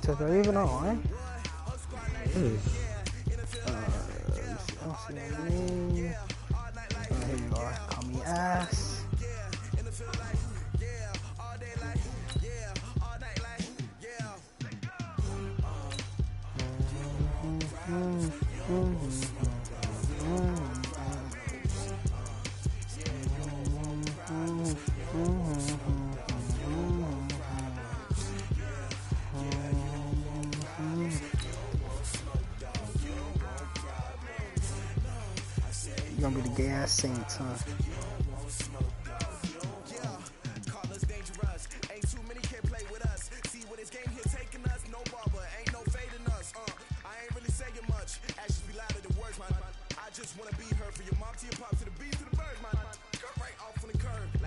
access. Are you even online? Hey. I don't see my name. Here you are. Call me ass. You're gonna be the gay ass Saints, huh?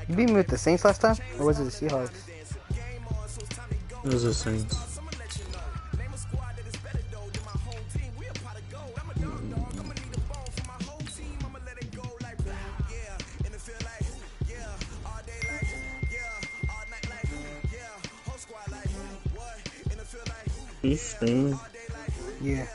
You beat me with the Saints last time? Or was it the Seahawks? It was the Saints. You streaming? Yeah.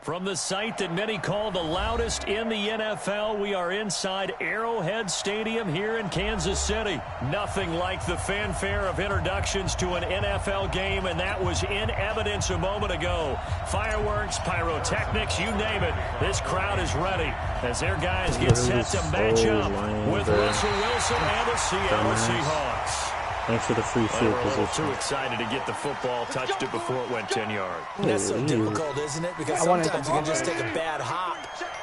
From the site that many call the loudest in the NFL, we are inside Arrowhead Stadium here in Kansas City. Nothing like the fanfare of introductions to an NFL game, and that was in evidence a moment ago. Fireworks, pyrotechnics, you name it. This crowd is ready as their guys get set to match up with Russell Wilson and the Seattle Seahawks. Thanks for the free field position. Too excited to get the football, touched it before it went 10 yards. That's so difficult, isn't it? Because sometimes you can just take a bad hop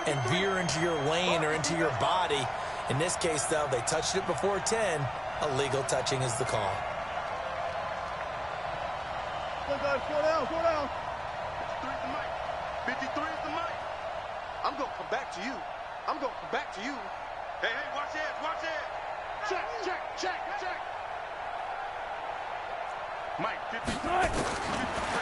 and veer into your lane or into your body. In this case, though, they touched it before 10. Illegal touching is the call. Go, guys, slow down, slow down. 53 is the mic. 53 is the mic. I'm going to come back to you. I'm going to come back to you. Hey, watch it, watch it. Check, check, check, check. Mike, 53.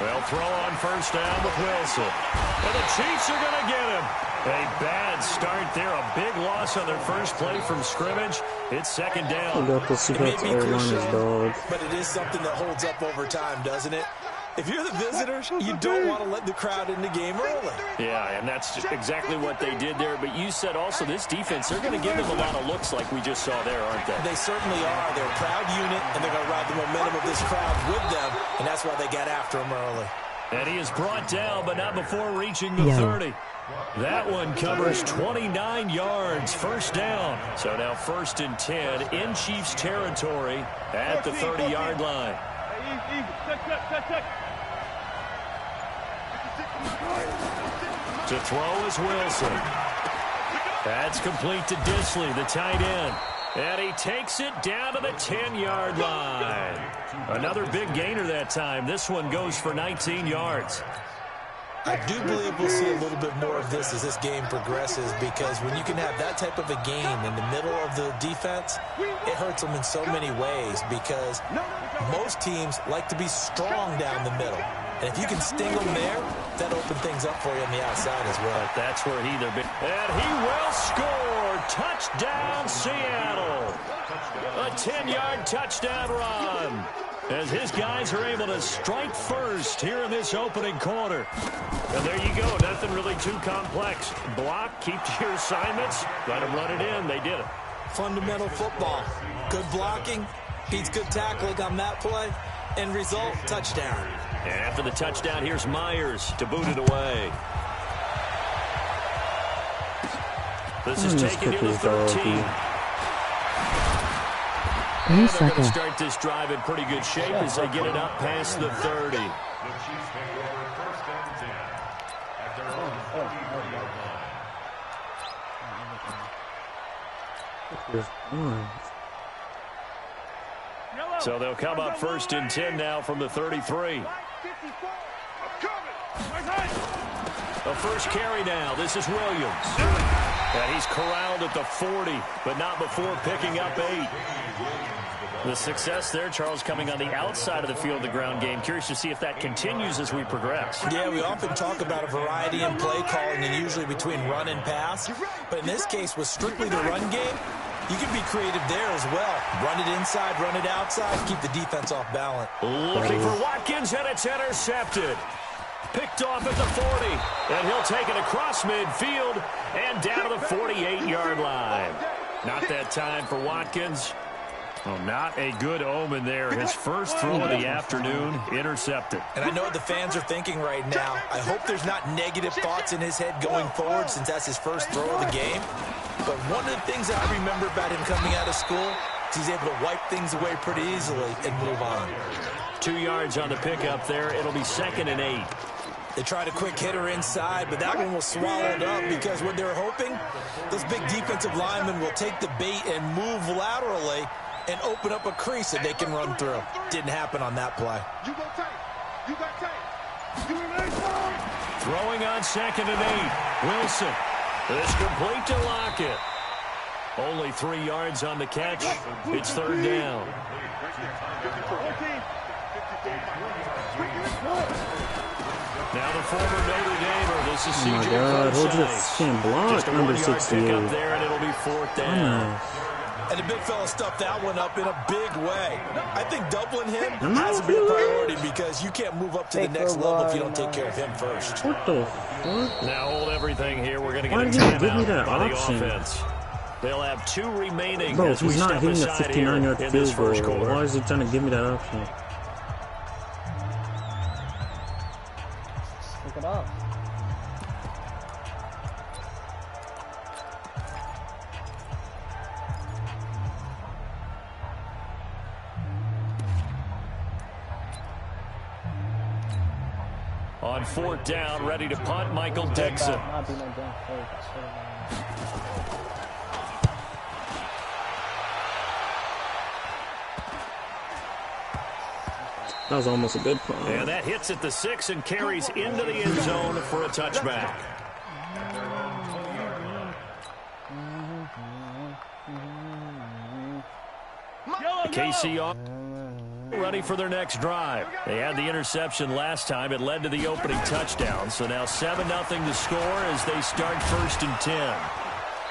They'll throw on first down with Wilson. And the Chiefs are going to get him. A bad start there. A big loss on their first play from scrimmage. It's second down. Got the Seahawks all dog. But it is something that holds up over time, doesn't it? If you're the visitors, you don't want to let the crowd in the game early. Yeah, and that's exactly what they did there. But you said also this defense, they're going to give them a lot of looks like we just saw there, aren't they? They certainly are. They're a proud unit, and they're going to ride the momentum of this crowd with them, and that's why they got after him early. And he is brought down, but not before reaching the 30. That one covers 29 yards, first down. So now 1st and 10 in Chiefs territory at the 30-yard line. To throw is Wilson. That's complete to Disley, the tight end. And he takes it down to the 10-yard line. Another big gainer that time. This one goes for 19 yards. I do believe we'll see a little bit more of this as this game progresses, because when you can have that type of a game in the middle of the defense, it hurts them in so many ways, because most teams like to be strong down the middle. And if you can sting them there, that opens things up for you on the outside as well. But that's where he either been. And he will score. Touchdown, Seattle. A 10-yard touchdown run, as his guys are able to strike first here in this opening quarter. And there you go. Nothing really too complex. Block, keep to your assignments, let them run it in. They did it. Fundamental football. Good blocking, beats good tackling on that play. End result, touchdown. And after the touchdown, here's Myers to boot it away. This is taken to the 13. And they're going to start this drive in pretty good shape as they get it up past the 30. So they'll come up 1st and 10 now from the 33. A first carry now. This is Williams. And he's corralled at the 40, but not before picking up 8. The success there, Charles, coming on the outside of the field, the ground game. Curious to see if that continues as we progress. Yeah, we often talk about a variety in play calling and usually between run and pass. But in this case, with strictly the run game, you can be creative there as well. Run it inside, run it outside, keep the defense off balance. Looking for Watkins, and it's intercepted. Picked off at the 40, and he'll take it across midfield and down to the 48-yard line. Not that time for Watkins. Oh, not a good omen there. His first throw of the afternoon, intercepted. And I know what the fans are thinking right now. I hope there's not negative thoughts in his head going forward since that's his first throw of the game. But one of the things that I remember about him coming out of school is he's able to wipe things away pretty easily and move on. 2 yards on the pickup there. It'll be 2nd and 8. They tried a quick hitter inside, but that one was swallowed up because what they're hoping, those big defensive linemen will take the bait and move laterally and open up a crease that they can run through. Didn't happen on that play. You go tight. You got tight. You remain strong. Throwing on 2nd and 8. Wilson. This complete to Lockett. Only 3 yards on the catch. It's 3rd down. Now the former Notre Damer. This is Oh my CJ God, hold Procise. this damn block, Just a number 1-yard 68. pickup there, and it'll be 4th down. And the big fella stuffed that one up in a big way. I think doubling him Am I has to be a feeling it? priority because you can't move up to the next level if you don't take care of him first. What the fuck? Now hold everything here. We're going to get Why a did you give me timeout that by the option? offense. They'll have 2 remaining Bro, as we he's not step hitting a aside here 59-yard in this field first goal. quarter. Why is he trying to give me that option? Look it up. On 4th down, ready to punt, Michael Dixon. Not be no damn fake, I swear to God. That was almost a good punt. And that hits at the 6 and carries into the end zone for a touchback. KC off. Ready for their next drive. They had the interception last time. It led to the opening touchdown. So now 7-0 to score as they start 1st and 10.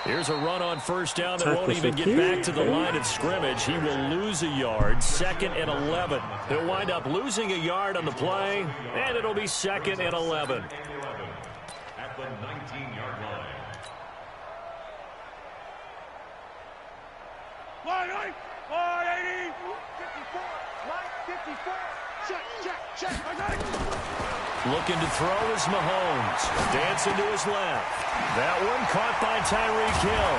Here's a run on 1st down that won't even get back to the line of scrimmage. He will lose a yard. 2nd and 11. He'll wind up losing a yard on the play, and it'll be 2nd and 11. At the 19-yard line. Line 480. 54. Line 54. Check, check, check. I got it. Looking to throw is Mahomes. Dancing to his left. That one caught by Tyreek Hill.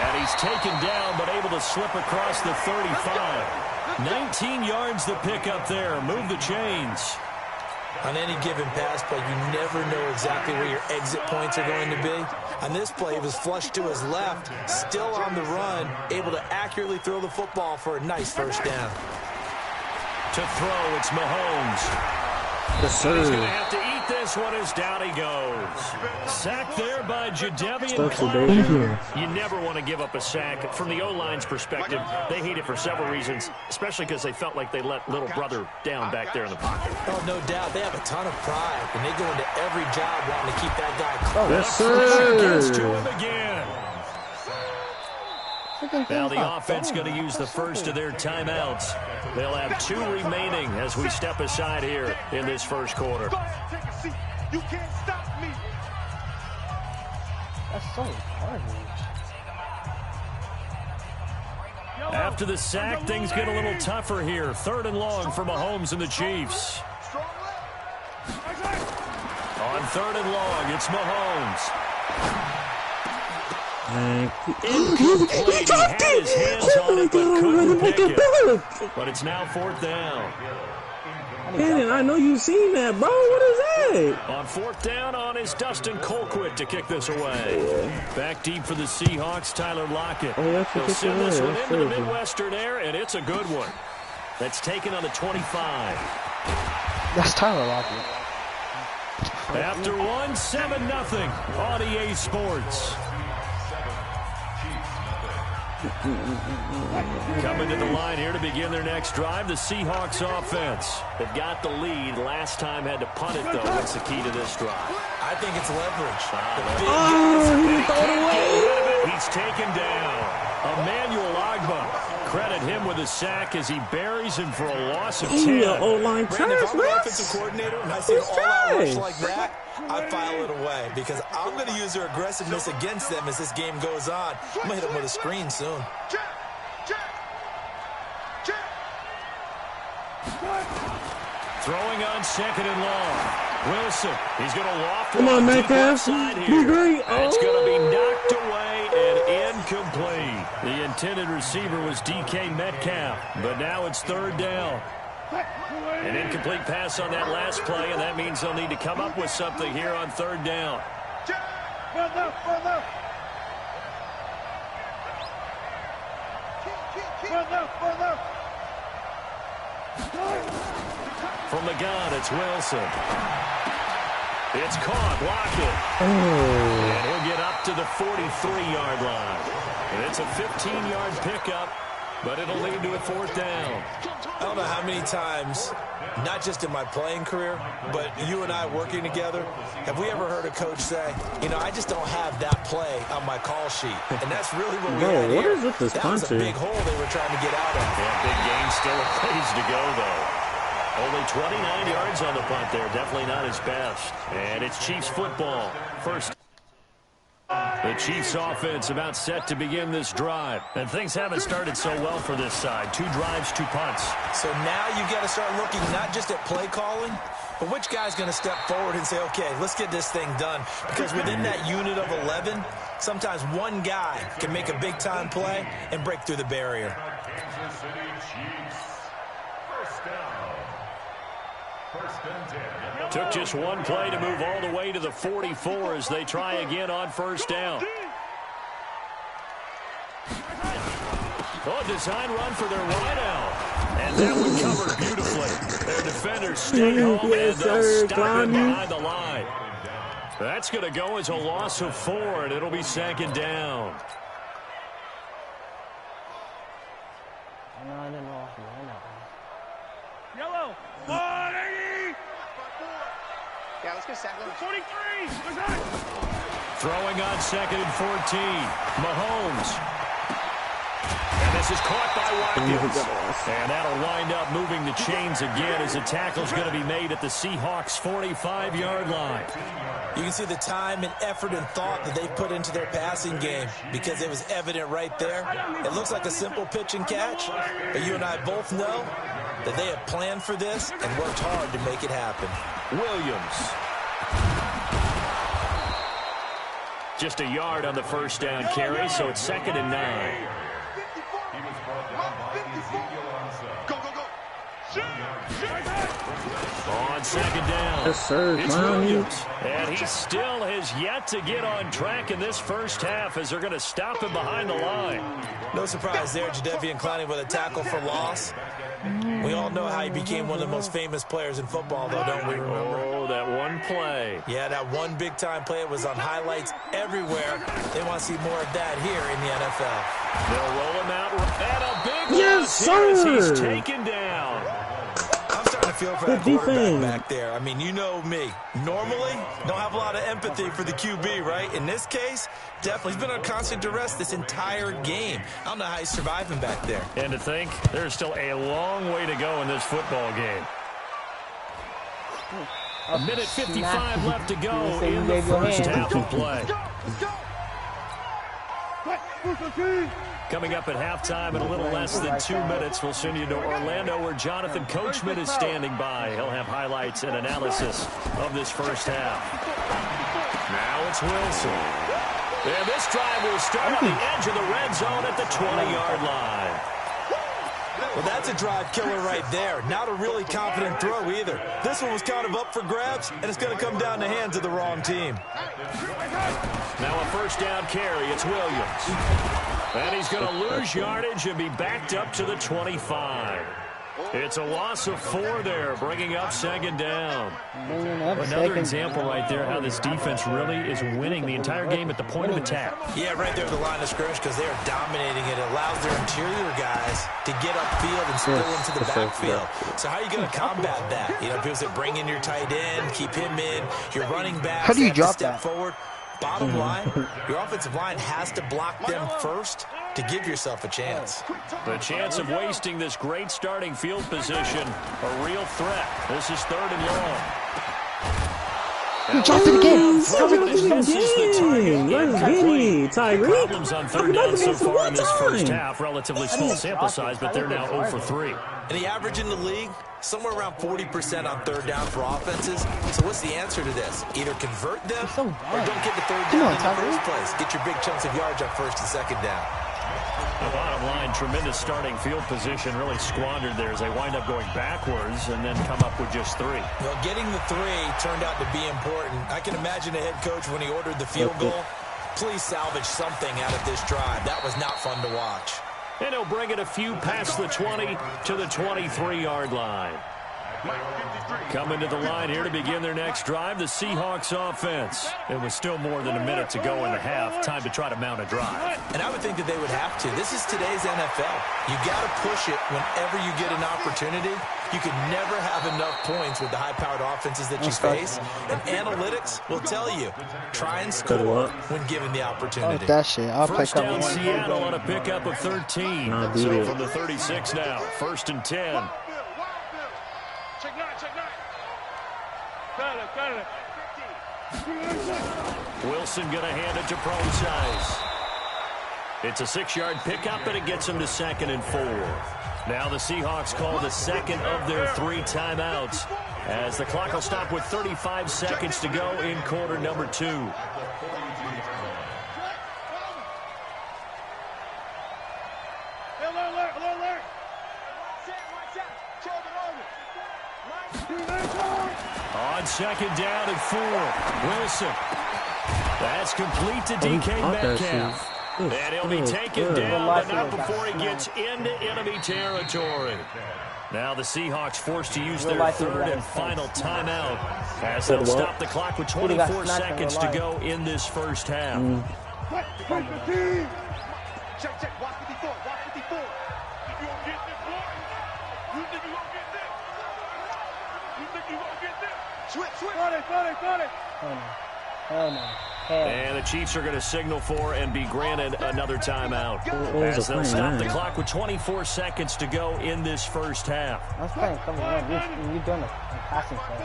And he's taken down, but able to slip across the 35. 19 yards the pick up there. Move the chains. On any given pass play, you never know exactly where your exit points are going to be. On this play, it was flushed to his left, still on the run, able to accurately throw the football for a nice 1st down. To throw, it's Mahomes. Yes, He's going to sir. have to eat this one as down he goes. Sacked there by Jadeveon Stuff's a Clowney. danger. You never want to give up a sack. From the O-line's perspective, they hate it for several reasons, especially because they felt like they let little brother down back there in the pocket. Oh, no doubt. They have a ton of pride, and they go into every job wanting to keep that guy close. Yes, Gets to sir. him again. Now the offense going to use the first of their timeouts. They'll have 2 remaining as we step aside here in this first quarter. Go ahead, take a seat. You can't stop me. That's so garbage. After the sack, things get a little tougher here. 3rd and long for Mahomes and the Chiefs. On 3rd and long, it's Mahomes. Incomplete. He had his hands on it, but couldn't pick it. But it's now 4th down. Man, I know you've seen that, bro. What is that? On 4th down on is Dustin Colquitt to kick this away. Back deep for the Seahawks, Tyler Lockett. Oh, he actually He'll kicked send it this away. one That's into the crazy. Midwestern air, and it's a good one. That's taken on the 25. That's Tyler Lockett. After one, 7-0 on EA Sports. Coming to the line here to begin their next drive, the Seahawks offense. They've got the lead. Last time had to punt it, though. What's the key to this drive? I think it's leverage. He's taken down. Emmanuel Agba. Credit him with a sack as he buries him for a loss of 10. O-line Brandon, if trash, I'm an offensive coordinator and I see an all-out rush like that, I file it away because I'm going to use their aggressiveness against them as this game goes on. I'm going to hit them with a screen soon. Throwing on 2nd and long. Wilson, he's going to loft Come on, deep Metcalf. side Be here. great. It's going to be knocked away and incomplete. The intended receiver was DK Metcalf, but now it's 3rd down. An incomplete pass on that last play, and that means they'll need to come up with something here on 3rd down. From the gun, it's Wilson. It's caught, blocked it. And he'll get up to the 43-yard line. And it's a 15-yard pickup, but it'll lead to a 4th down. I don't know how many times, not just in my playing career, but you and I working together, have we ever heard a coach say, you know, I just don't have that play on my call sheet. And that's really what we had What here. is with this That was a punter? big hole they were trying to get out of. Yeah, big gain, still a ways to go, though. Only 29 yards on the punt there. Definitely not his best. And it's Chiefs football. First. The Chiefs offense about set to begin this drive. And things haven't started so well for this side. 2 drives, 2 punts. So now you've got to start looking not just at play calling, but which guy's going to step forward and say, okay, let's get this thing done. Because within that unit of 11, sometimes one guy can make a big-time play and break through the barrier. Kansas City Chiefs. First down. 1st and 10. Took just one play to move all the way to the 44 as they try again on 1st down. Oh, design run for their wideout. And that one covered beautifully. Their defenders stay home and they'll stop him behind the line. That's going to go as a loss of 4, and it'll be 2nd down. Yellow. 180. Yeah, let's get second. 23. Throwing on 2nd and 14. Mahomes. And this is caught by Watkins. And that'll wind up moving the chains again as the tackle's going to be made at the Seahawks' 45-yard line. You can see the time and effort and thought that they put into their passing game because it was evident right there. It looks like a simple pitch and catch, but you and I both know that they have planned for this and worked hard to make it happen. Williams. Just a yard on the 1st down carry, so it's 2nd and 9. He was brought down by Ezekiel Ansah. Go, go, go. On 2nd down, Yes, sir. it's Clown. Williams. And he still has yet to get on track in this first half as they're going to stop him behind the line. No surprise there, Jadeveon Clowney with a tackle for loss. We all know how he became one of the most famous players in football, though, don't we remember? Oh, that one play. Yeah, that one big-time play. It was on highlights everywhere. They want to see more of that here in the NFL. They'll roll him out. And a big Yes, loss here as sir. he's taken down. I'm starting to feel for that Good quarterback defense. back there. I mean, you know me. Normally, don't have a lot of empathy for the QB, right? In this case, definitely. He's been on constant duress this entire game. I don't know how he's surviving back there. And to think, there's still a long way to go in this football game. A minute 55 left to go in the first half of play. Coming up at halftime in a little less than 2 minutes, we'll send you to Orlando where Jonathan Coachman is standing by. He'll have highlights and analysis of this first half. Now it's Wilson. And this drive will start on the edge of the red zone at the 20-yard line. Well, that's a drive killer right there. Not a really confident throw either. This one was kind of up for grabs, and it's going to come down the hands of the wrong team. Now a first down carry. It's Williams. And he's going to lose yardage and be backed up to the 25. It's a loss of 4 there, bringing up second down. Another example right there how this defense really is winning the entire game at the point of attack. Yeah, right there at the line of scrimmage because they are dominating it. It allows their interior guys to get upfield and spill into the backfield. So how are you going to combat that? You know, people say bring in your tight end, keep him in. Your running back, how do you drop step that? forward. Bottom line, your offensive line has to block them first to give yourself a chance. The chance of wasting this great starting field position, a real threat. This is 3rd and long. He dropped it again. Problems on 3rd down so far in this first half. Relatively small sample size, but they're now 0 for 3. And the average in the league, somewhere around 40% on 3rd down for offenses. So what's the answer to this? Either convert them or don't get the 3rd down in the first place. Get your big chunks of yards on 1st and 2nd down. The bottom line, tremendous starting field position, really squandered there as they wind up going backwards and then come up with just 3. Well, getting the 3 turned out to be important. I can imagine the head coach when he ordered the field goal. Please salvage something out of this drive. That was not fun to watch. And he'll bring it a few past the 20 to the 23-yard line. Coming to the line here to begin their next drive, the Seahawks offense. It was still more than a minute to go in the half. Time to try to mount a drive. And I would think that they would have to. This is today's NFL. You got to push it whenever you get an opportunity. You can never have enough points with the high-powered offenses that you face. And analytics will tell you, try and score when given the opportunity. That shit. I'll First pick down up Seattle on a pickup of 13. So from the 36 now, 1st and 10. Wilson going to hand it to Prosize. It's a 6-yard pickup, and it gets him to 2nd and 4. Now the Seahawks call the second of their 3 timeouts as the clock will stop with 35 seconds to go in quarter number 2. On 2nd down and 4, Wilson. That's complete to DK Metcalf. And he'll be taken down, but not before he gets into enemy territory. Now the Seahawks forced to use their 3rd and final timeout as they'll stop the clock with 24 seconds to go in this first half. Check. Watch 54. Watch 54. You gonna get this, boy? You think you gonna get this? You think you gonna get this? Switch. Got it. Hell no. And the Chiefs are going to signal for and be granted another timeout as they'll stop the clock with 24 seconds to go in this first half. I was playing something wrong. You're doing a passing play.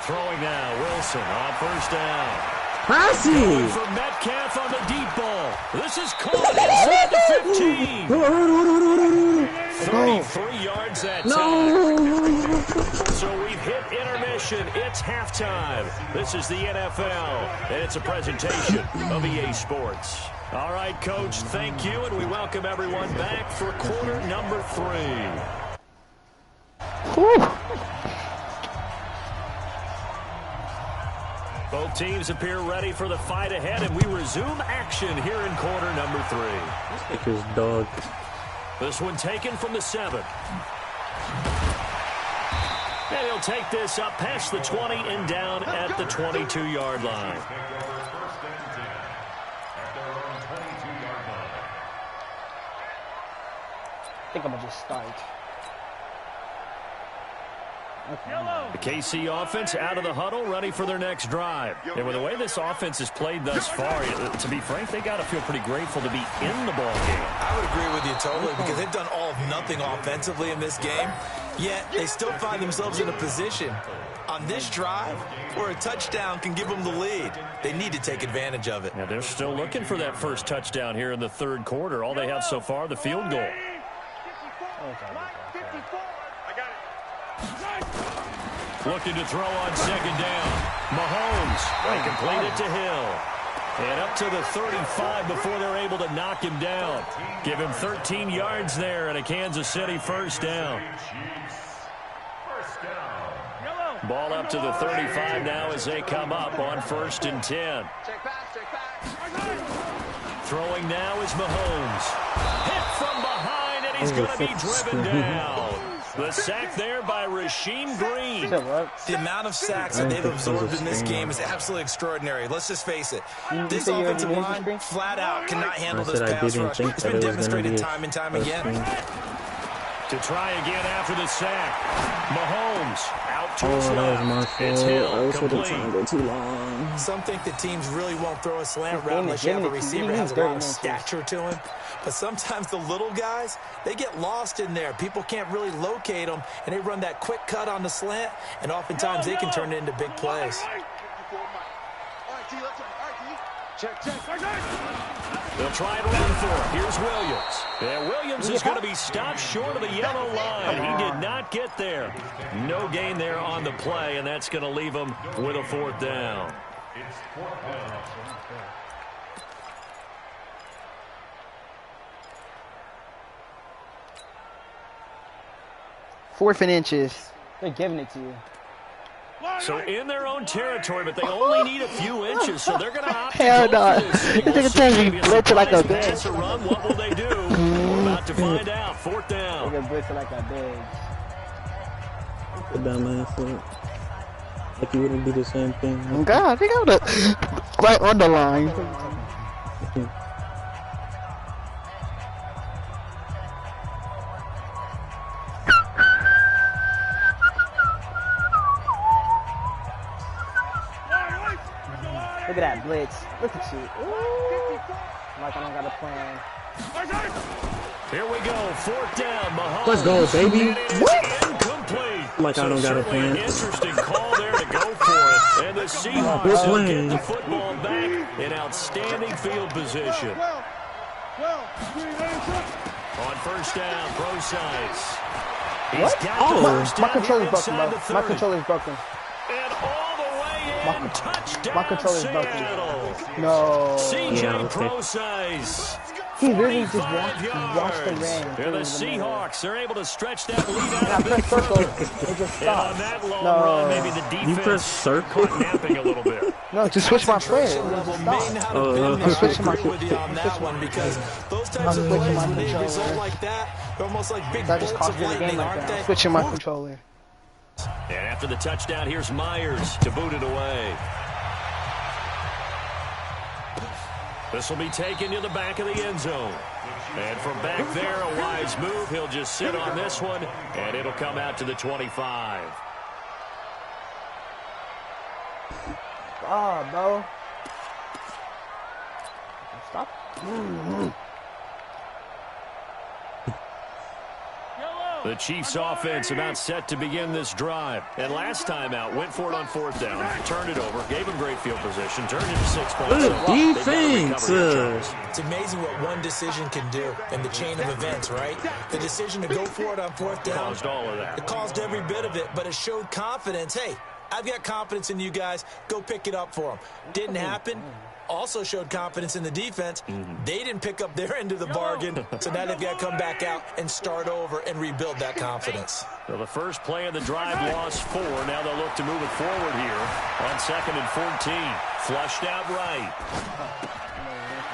Throwing now, Wilson on 1st down. Passing for Metcalf on the deep ball. This is caught inside the 15. 33 yards that time. So we've hit intermission. It's halftime. This is the NFL, and it's a presentation of EA Sports. All right, Coach, thank you, and we welcome everyone back for quarter number 3. Whew. Both teams appear ready for the fight ahead, and we resume action here in quarter number 3. Like his dog. This one taken from the 7. And he'll take this up past the 20 and down at the 22-yard line. I think I'm going to just start. The KC offense out of the huddle, ready for their next drive. And with the way this offense has played thus far, to be frank, they got to feel pretty grateful to be in the ball game. I would agree with you totally because they've done all of nothing offensively in this game, yet they still find themselves in a position on this drive where a touchdown can give them the lead. They need to take advantage of it. Yeah, they're still looking for that first touchdown here in the 3rd quarter. All they have so far, the field goal. Looking to throw on 2nd down. Mahomes, they complete it to Hill. And up to the 35 before they're able to knock him down. Give him 13 yards there and a Kansas City first down. Ball up to the 35 now as they come up on 1st and 10. Throwing now is Mahomes. Hit from behind, and he's going to be driven down. The sack there by Rasheem Green. The amount of sacks that they've absorbed in this game is absolutely extraordinary. Let's just face it. This offensive line flat out cannot handle this pass rush. It's been demonstrated time and time again. To try again after the sack. Mahomes out to his that was my left. It's fault. I Hill was complete. trying to go too long. Some think that teams really won't throw a slant route unless you have a receiver who has a lot of stature to him. But sometimes the little guys, they get lost in there. People can't really locate them, and they run that quick cut on the slant, and oftentimes they can turn it into big plays. They'll try and run for it. Here's Williams. And Williams is going to be stopped short of the yellow line. He did not get there. No gain there on the play, and that's going to leave him with a 4th down. It's 4th down. Fourth and inches. They're giving it to you. So in their own territory, but they only need a few inches, so they're going to opt to Hell go no. for this. This nigga tells me blitzing like a pass bitch. or run, what will they do? We're about to find out. 4th down. They're blitzing like a bitch. Put down my foot. Like you wouldn't do the same thing. God, they got the right on the line. Look at that blitz. Look at you. Ooh. Like I don't got a plan. Here we go. 4th down. Mahomes. Let's go, baby. What? Incomplete. Like I don't got a plan. An interesting call there to go for it. And the Seahawks will get the football back in outstanding field position. On 1st down, Procise. He's got the first down My controller's broken, inside bro. the My 30. controller's broken. And all the way in. Touchdown, My controller's Seattle. broken. No. CJ Procise. He really just watched the ran. And the Seahawks are able to stretch that lead out I a bit pressed circle. further. It just And on stopped. that long No. run, maybe the defense You press circle? caught napping a little bit. No, just switch my player. It Level just may stopped. not have been there. I switching my agree with you on that one because those types of switching plays, my when they controller. result like that, they're almost like big That just bolts cost of me the game lightning, like aren't that. I'm they? switching my controller. And after the touchdown, here's Myers to boot it away. This will be taken to the back of the end zone. And from back there, a wise move. He'll just sit on this one, and it'll come out to the 25. Ah, bro. Stop. The Chiefs offense about set to begin this drive. And last time out, went for it on 4th down, turned it over, gave him great field position, turned into 6 points. Good So they've got to defense. recover here, Charles. It's amazing what one decision can do in the chain of events, right? The decision to go for it on 4th down. Caused all of that. It caused every bit of it, but it showed confidence. Hey, I've got confidence in you guys. Go pick it up for them. Didn't happen. Also showed confidence in the defense. They didn't pick up their end of the bargain, so now they've got to come back out and start over and rebuild that confidence. So the first play of the drive lost 4. Now they'll look to move it forward here on 2nd and 14. Flushed out right.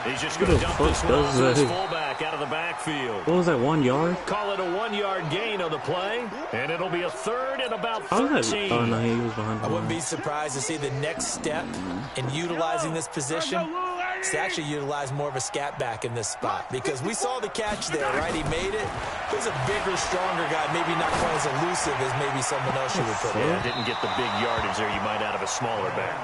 He's just going to dump this one off to his fullback out of the backfield. What was that, 1 yard? Call it a 1-yard gain on the play, and it'll be a 3rd and about Oh, 13. oh no, he was behind. I wouldn't be surprised to see the next step in utilizing this position is to actually utilize more of a scat back in this spot, because we saw the catch there, right? He made it. He was a bigger, stronger guy, maybe not quite as elusive as maybe someone else you would put in. Yeah, didn't get the big yardage there you might out of a smaller back.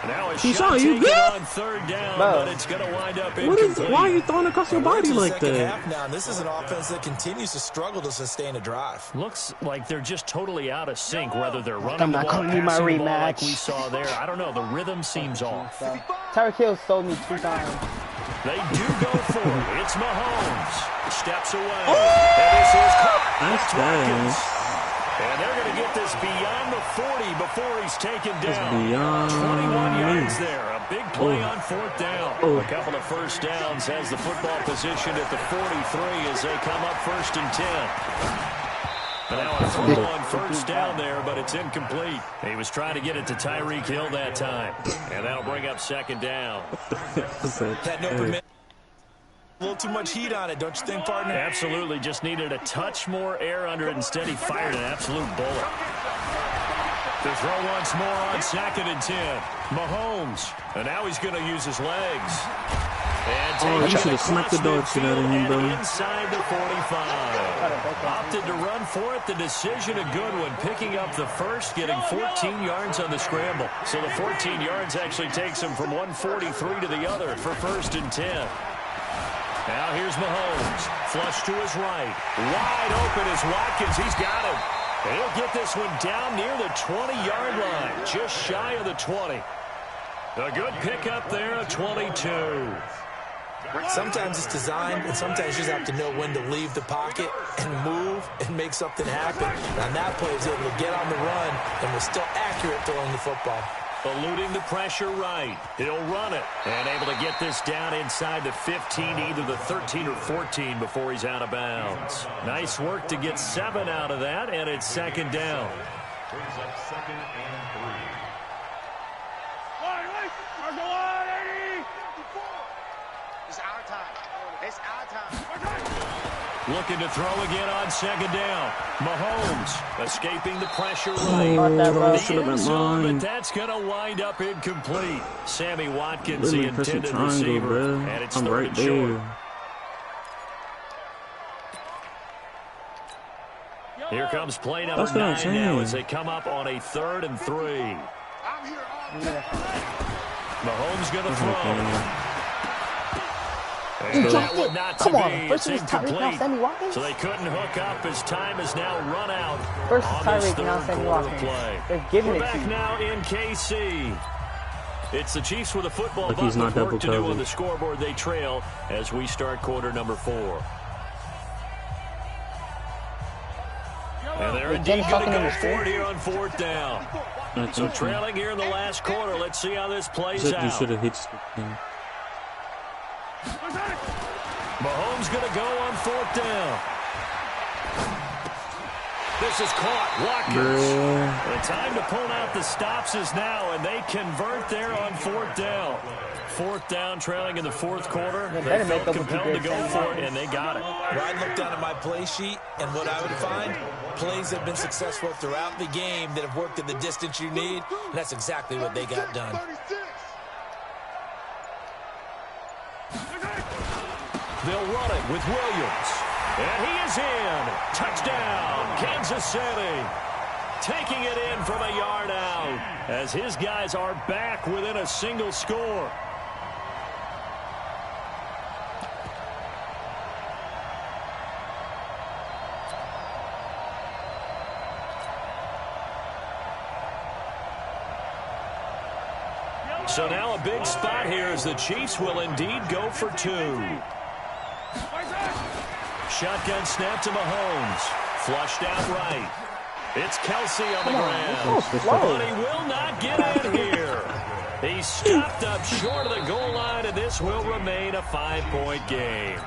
Now a He shot saw you, taken yeah? on 3rd down, No. but it's going to wind up What is? incomplete. Why are you throwing across your body like Second that? half now, and this is an offense that continues to struggle to sustain a drive. Looks like they're just totally out of sync, whether they're running I'm the not ball, gonna need my passing the ball like rematch. we saw there. I don't know. The rhythm seems off. So, Tyreek Hill sold me 2 times. They do go for it. It's Mahomes. Steps away. And this is That's bad. And they're going to get this beyond the 40 before he's taken down. beyond 21 yards me. there. A big play on 4th down. Oh. A couple of first downs has the football positioned at the 43 as they come up 1st and 10. And now a throw on 1st down there, but it's incomplete. He was trying to get it to Tyreek Hill that time. And that'll bring up 2nd down. Had no permit. A little too much heat on it, don't you think, partner? Absolutely. Just needed a touch more air under it. Instead, he fired an absolute bullet. To throw once more on 2nd and 10. Mahomes. And now he's going to use his legs. Oh, you should have smacked the dog shit out of him, bro. Inside the 45. Opted to run for it. The decision, a good one. Picking up the first, getting 14 yards on the scramble. So the 14 yards actually takes him from 143 to the other for 1st and 10. Now here's Mahomes. Flush to his right. Wide open is Watkins. He's got him. And he'll get this one down near the 20-yard line. Just shy of the 20. A good pickup there, a 22. Sometimes it's designed, and sometimes you just have to know when to leave the pocket and move and make something happen. And that play was able to get on the run and was still accurate throwing the football. Eluding the pressure right. He'll run it. And able to get this down inside the 15, either the 13 or 14 before he's out of bounds. Nice work to get 7 out of that, and it's 2nd down. Brings up 2nd and 3. It's our time. It's our time. Looking to throw again on 2nd down. Mahomes escaping the pressure right. But that's going to wind up incomplete. Sammy Watkins, the intended receiver. And it's right there. Here comes play number 9 now as they come up on a 3rd and 3. Mahomes going to throw. That would not to be. It's incomplete. So they couldn't hook up as time is now run out on this 3rd quarter play. We're back now in KC. It's the Chiefs with a football, but with work to do on the scoreboard. They trail as we start quarter number 4. And they're indeed going to go for it here on 4th down. So trailing here in the last quarter. Let's see how this plays out. You should have hit. Mahomes going to go on 4th down. This is caught. Watkins. The time to pull out the stops is now, and they convert there on 4th down. 4th down, trailing in the 4th quarter. They felt compelled to go for it, and they got it. Well, I'd look down at my play sheet, and what I would find, plays that have been successful throughout the game that have worked at the distance you need, and that's exactly what they got done. They'll run it with Williams. And he is in. Touchdown, Kansas City. Taking it in from a yard out as his guys are back within a single score. So now a big spot here as the Chiefs will indeed go for 2. Shotgun snap to Mahomes. Flushed out right. It's Kelsey on the ground. But he will not get in here. He's stopped up short of the goal line, and this will remain a 5-point game.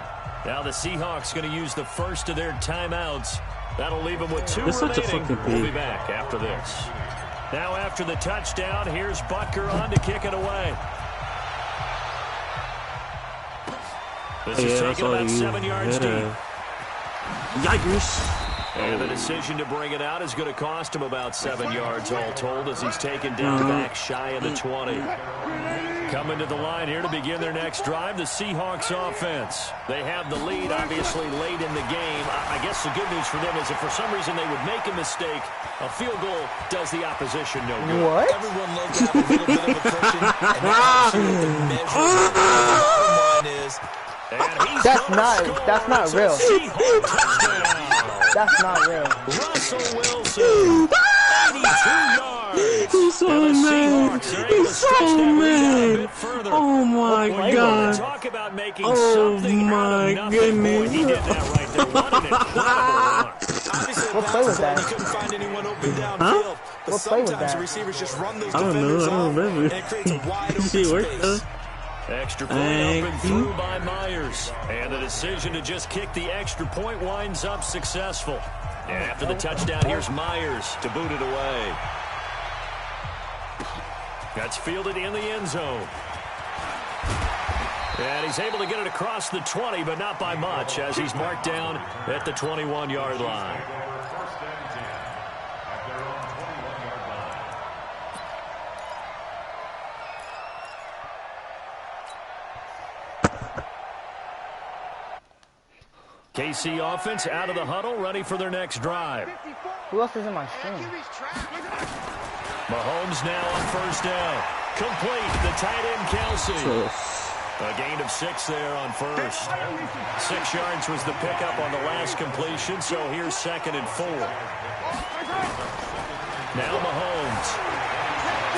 Now the Seahawks going to use the first of their timeouts. That'll leave them with 2 remaining. We'll be back after this. Now after the touchdown, here's Butker on to kick it away. This is taken about 7 yards deep. Yikers. And the decision to bring it out is going to cost him about 7 yards all told as he's taken down back shy of the 20. Coming to the line here to begin their next drive, the Seahawks offense. They have the lead, obviously, late in the game. I guess the good news for them is if for some reason they would make a mistake, a field goal does the opposition no good. What? Everyone loves to have a little bit of a cushion, and that helps you with the measure. The bottom line is, that's not real. That's not real. Russell Wilson, 82 yards. He's so mad. He's so mad. Oh my God. Talk about making oh my goodness. He did that right there. What an incredible run. What play was that? You couldn't find anyone open downfield. But what play was sometimes that? the receivers just run those I don't defenders know. I off, don't remember. and it creates a wide open See, space. Extra point up and through by Myers. And the decision to just kick the extra point winds up successful. And after the touchdown, here's Myers to boot it away. That's fielded in the end zone. And he's able to get it across the 20, but not by much, as he's marked down at the 21-yard line. KC offense out of the huddle, ready for their next drive. Who else is in my stream? Mahomes now on first down. Complete, the tight end Kelsey. A gain of 6 there on first. 6 yards was the pickup on the last completion, so here's 2nd and 4. Now Mahomes.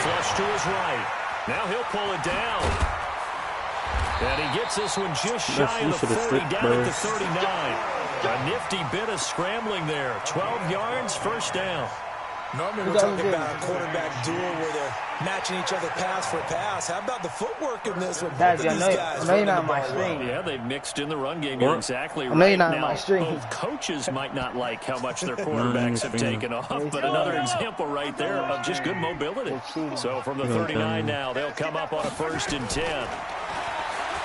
Flush to his right. Now he'll pull it down. And he gets this one just shy of the 40, down at the 39. A nifty bit of scrambling there. 12 yards, first down. Normally we're talking about a quarterback duel where they're matching each other pass for pass. How about the footwork in this with both of these guys? I know you're not on my stream. Yeah, they've mixed in the run game. You're exactly right. I know you're not on now, my stream. both coaches might not like how much their quarterbacks have taken off, but another example right there of just good mobility. So from the 39 now, they'll come up on a 1st and 10.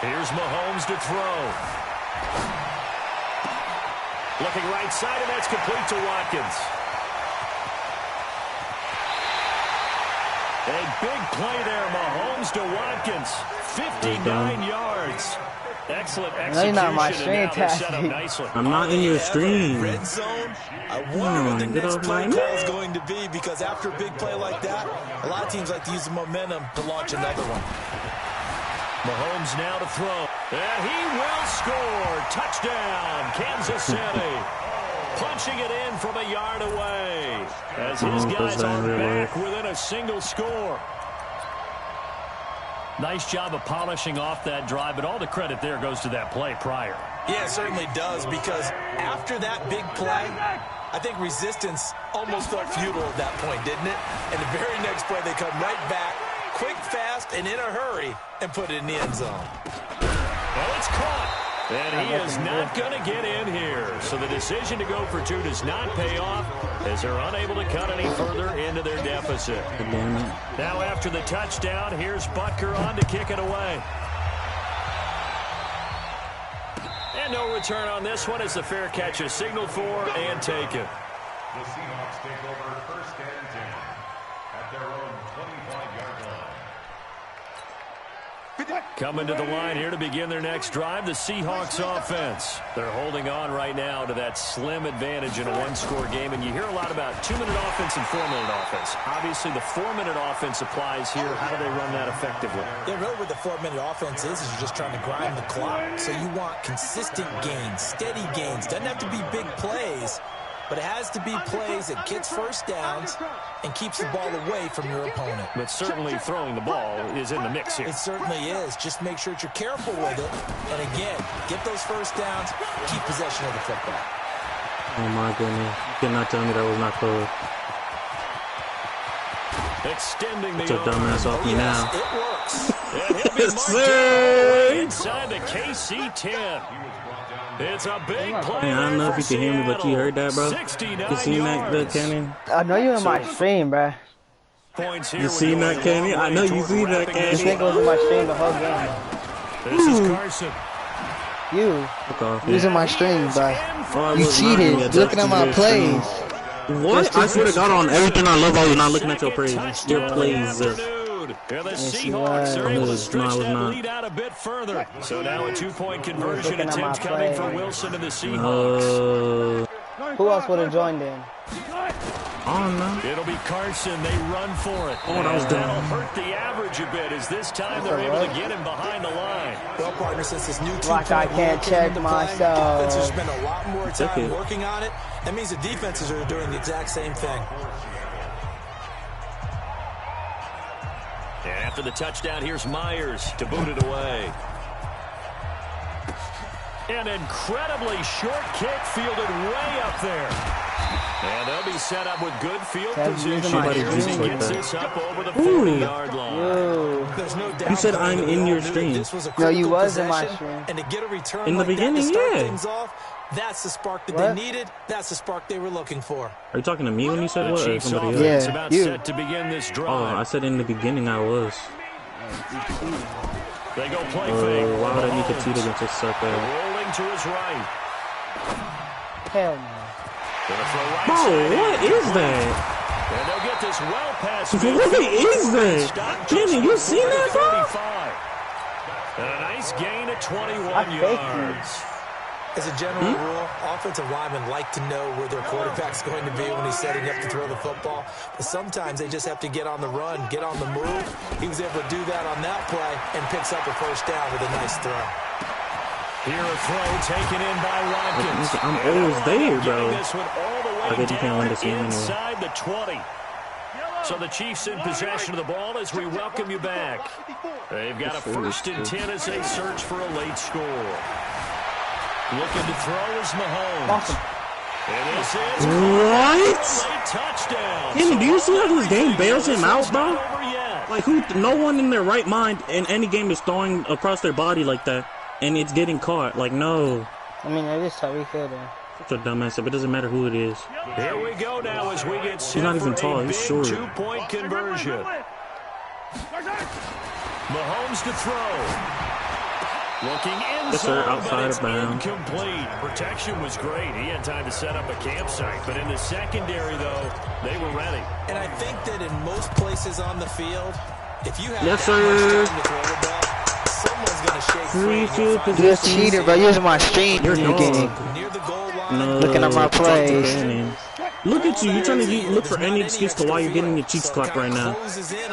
Here's Mahomes to throw. Looking right side, and that's complete to Watkins. A big play there, Mahomes to Watkins. 59 yards. Excellent execution, not my and now they're set up nicely. I'm not in your stream. Red zone. I wonder what the next play call is going to be, because after a big play like that, a lot of teams like to use the momentum to launch another one. Mahomes now to throw. And he will score. Touchdown, Kansas City. Punching it in from a yard away as his guys are back within a single score. Nice job of polishing off that drive, but all the credit there goes to that play prior. Yeah, it certainly does, because after that big play, I think resistance almost felt futile at that point, didn't it? And the very next play, they come right back, quick, fast, and in a hurry, and put it in the end zone. Well, it's caught. And he is not going to get in here. So the decision to go for 2 does not pay off, as they're unable to cut any further into their deficit. Now after the touchdown, here's Butker on to kick it away. And no return on this one as the fair catch is signaled for and taken. The Seahawks take over 1st and 10 at their own 25-yard line. Coming to the line here to begin their next drive, the Seahawks offense. They're holding on right now to that slim advantage in a one-score game, and you hear a lot about 2-minute offense and 4-minute offense. Obviously, the 4-minute offense applies here. How do they run that effectively? Yeah, really what the 4-minute offense is you're just trying to grind the clock. So you want consistent gains, steady gains. Doesn't have to be big plays, but it has to be plays that gets first downs and keeps the ball away from your opponent. But certainly throwing the ball is in the mix here. It certainly is. Just make sure that you're careful with it. And again, get those first downs, keep possession of the football. Oh my goodness. You cannot tell me that was not close. Extending the dumbass off me now. It works. And he'll be marked down inside the KC 10. It's a big play. Man, I don't know if you can hear me, but you heard that, bro. You see that, Kenny? I know you're in my stream, bro. You see that, Kenny? I know you see that, Kenny. You think it was in my stream the whole game. This is Carson. You was in my stream, bro. You cheated. You're looking at my plays. What? I swear to God, on everything I love, I was not looking at your plays. Your plays. And the Seahawks are able to stretch that lead out a bit further. So now a 2-point conversion attempt coming for Wilson and the Seahawks. Who else would have joined in? Oh, no. It'll be Carson. They run for it. Oh, that was dumb. That'll hurt the average a bit as this time they're able to get him behind the line. Well, partner, since this new like I can't check myself. Offense has spent a lot more time working on it. That means the defenses are doing the exact same thing. And after the touchdown, here's Myers to boot it away. An incredibly short kick fielded way up there. And they'll be set up with good field position as he gets this up over the 40-yard line. There's no doubt. You said I'm in your stream. No, you was in my stream. And to get a return in the beginning, yeah. That's the spark that they needed. That's the spark they were looking for. Are you talking to me when you said what? Or somebody else? Yeah, about set to begin this drive. Oh, I said in the beginning I was. They go play fake. Why would I need to cheat against this sucker? Rolling to his right. Hell no. Bro, what is that? And they'll get this well past What is that? Jimmy, you seen that, bro? And a nice gain of 21 I yards. As a general rule, offensive linemen like to know where their quarterback's going to be when he's setting up to throw the football. But sometimes they just have to get on the run, get on the move. He was able to do that on that play and picks up a first down with a nice throw. Here a throw taken in by Watkins. I'm always there, bro. This one all the way I bet you can't win this game anyway. inside the 20. So the Chiefs in possession of the ball as we welcome you back. They've got a 1st and 10 as they search for a late score. Looking to throw is Mahomes. Awesome. And this is What? touchdown. Kenny, do you see how this game bails him out, bro? Not over yet. Like, no one in their right mind in any game is throwing across their body like that, and it's getting caught. Like, no. I mean, it is Tyreek Hill, though. Such a dumbass, but it doesn't matter who it is. Here we go now as we get set He's not even for tall, a he's big short. 2-point conversion. Mahomes to throw. Looking inside, outside of bounds. incomplete. Protection was great. He had time to set up a campsite, but in the secondary, though, they were ready. And I think that in most places on the field, if you have Yes, that sir. much time to throw the ball, someone's going to shake free. Free and field you'll find You're a position. cheater, bro. Using my stream You're in the dog. game. near the goal line. No, Looking at my talk to plays. Brandon. Look at you. You're trying to look for any excuse to why you're getting your cheeks clapped right now.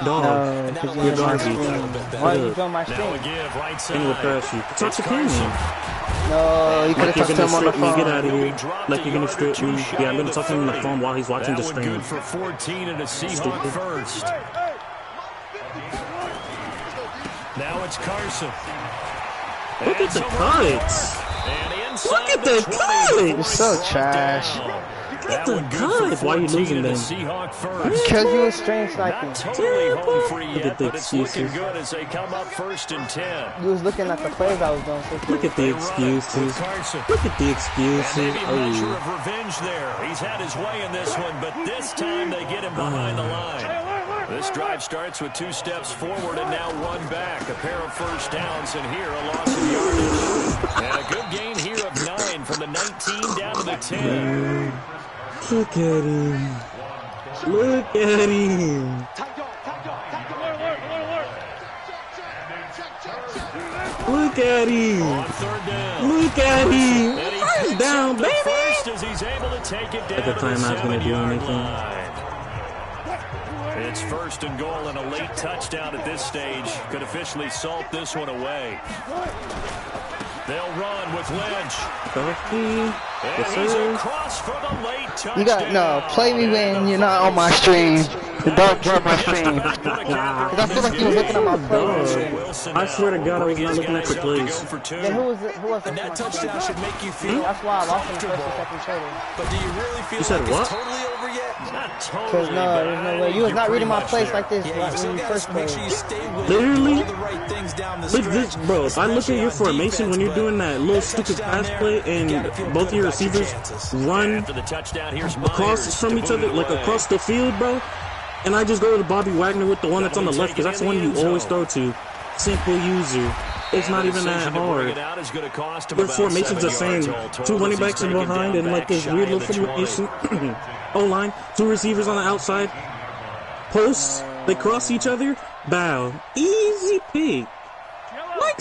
Dog. No, because You're you're on my garbage. stream. Why you join my Now a stream? give right side. Kenny will crash you. Talk It's to Kenny. Carson. No, you could Like have you're talked to gonna him on the strip me. Get out phone. of here. Like you're gonna strip me. Yeah, I'm gonna talk to him on the phone while he's watching the That one stream. good for 14 and a Seahawk Stupid. first. Now it's Carson. Look at the cuts. Look at the cut. You're so trash. Look at the cut. Why are you losing then? Because you was stream sniping. Not totally home free Look yet, at the but it's looking excuses. good as they come up 1st and 10. You was looking at the plays I was doing. So Look at the excuses. Look at the excuses. Maybe a measure Oh, of revenge there. He's had his way in this one, but this time they get him behind the line. This drive starts with 2 steps forward and now 1 back. A pair of first downs, and here a loss of yardage. And a good gain here of 9 from the 19 down to the 10. look at him. Look at him. Look at him. On 3rd down. Look at him. And he First picks down, up the baby. first as he's able to take it down At the to time, the I was gonna do 7-yard anything. line. It's 1st and goal and a late touchdown at this stage could officially salt this one away. They'll run with Lynch. Coffee. And Yes, he's sir. across for the late touchdown. You got no play me when you're not on my stream. Don't join my stream. Because I feel like you was looking at my plays. I swear to God, I was not looking at your plays. Then who was it? Who was it? And that touchdown should make you feel That's why I lost in the first and comfortable. second quarter. But do you really feel You said like what? it's totally over yet? Not Because totally, no, but there's I no way. think You was you're not reading pretty my much plays there. like this Yeah, you when still you got first to make played. sure you stay with Literally? all the right things down the Look, this, stretch, bro, I look at especially your on formation when you're defense, doing that little but stupid touchdown pass there, play you gotta and feel both of good your about your receivers chances. run After the touchdown, here's across Myers from to each boot other, it like away. across the field, bro. And I just go to Bobby Wagner with the one that's on the left because that's the one you always throw to. Simple user. It's not even that hard. Their formation's the same. 2 running backs in behind and like this weird little formation. O-line, 2 receivers on the outside. Posts, they cross each other. Bow. Easy pick.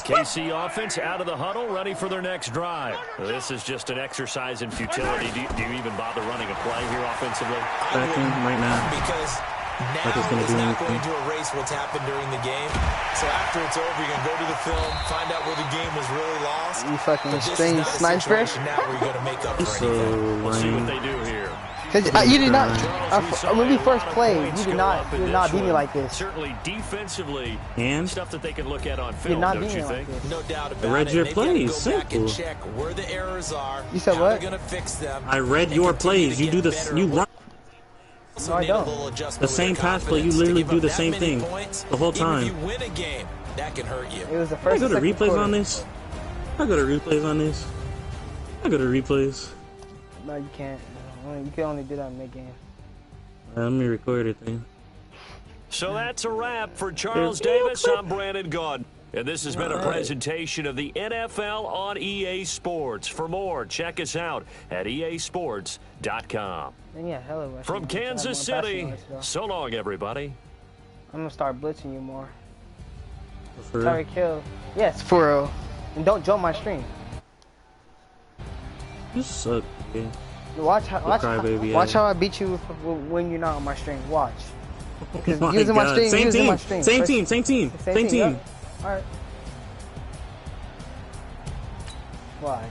KC offense out of the huddle, ready for their next drive. This is just an exercise in futility. Do you even bother running a play here offensively? Back in right now. Because now Like it's gonna it's do not anything. going to erase what's happened during the game. So after it's over, you're going to go to the film, find out where the game was really lost. You fucking But this is strange not a sniper. situation now where you're going to make up for So anything. We'll see what lame. they do here. Because you did not. When we first played, you did not beat me like this. Certainly defensively, And stuff that they can look at on You film, did not don't beat you me like think? this. No doubt about read it. your They've got to plays. go back and Simple. check where the errors are. You said how what? they're going to fix them. I read and your continue plays. to You get do better this. You and run also No, I need a don't. little adjustment the with same their pass play. You confidence. literally To do give the up same that many thing points, the whole even if time. you win a game, that can hurt you. It was the I first. go to and second replays quarter. on this. I go to replays on this. I go to replays. No, you can't. No. You can only do that in mid game. Let me record it then. So that's a wrap for Charles Davis. I'm Brandon Gaudin. And this has been a presentation of the NFL on EA Sports. For more, check us out at easports.com. Yeah, hello. From Kansas City, so long, everybody. I'm gonna start blitzing you more. Tyreek Hill. Yes, for real. And don't join my stream. You suck, man. Watch how I beat you when you're not on my stream. Watch. Using my stream, using my stream. Same team. Yep. Alright. Watch.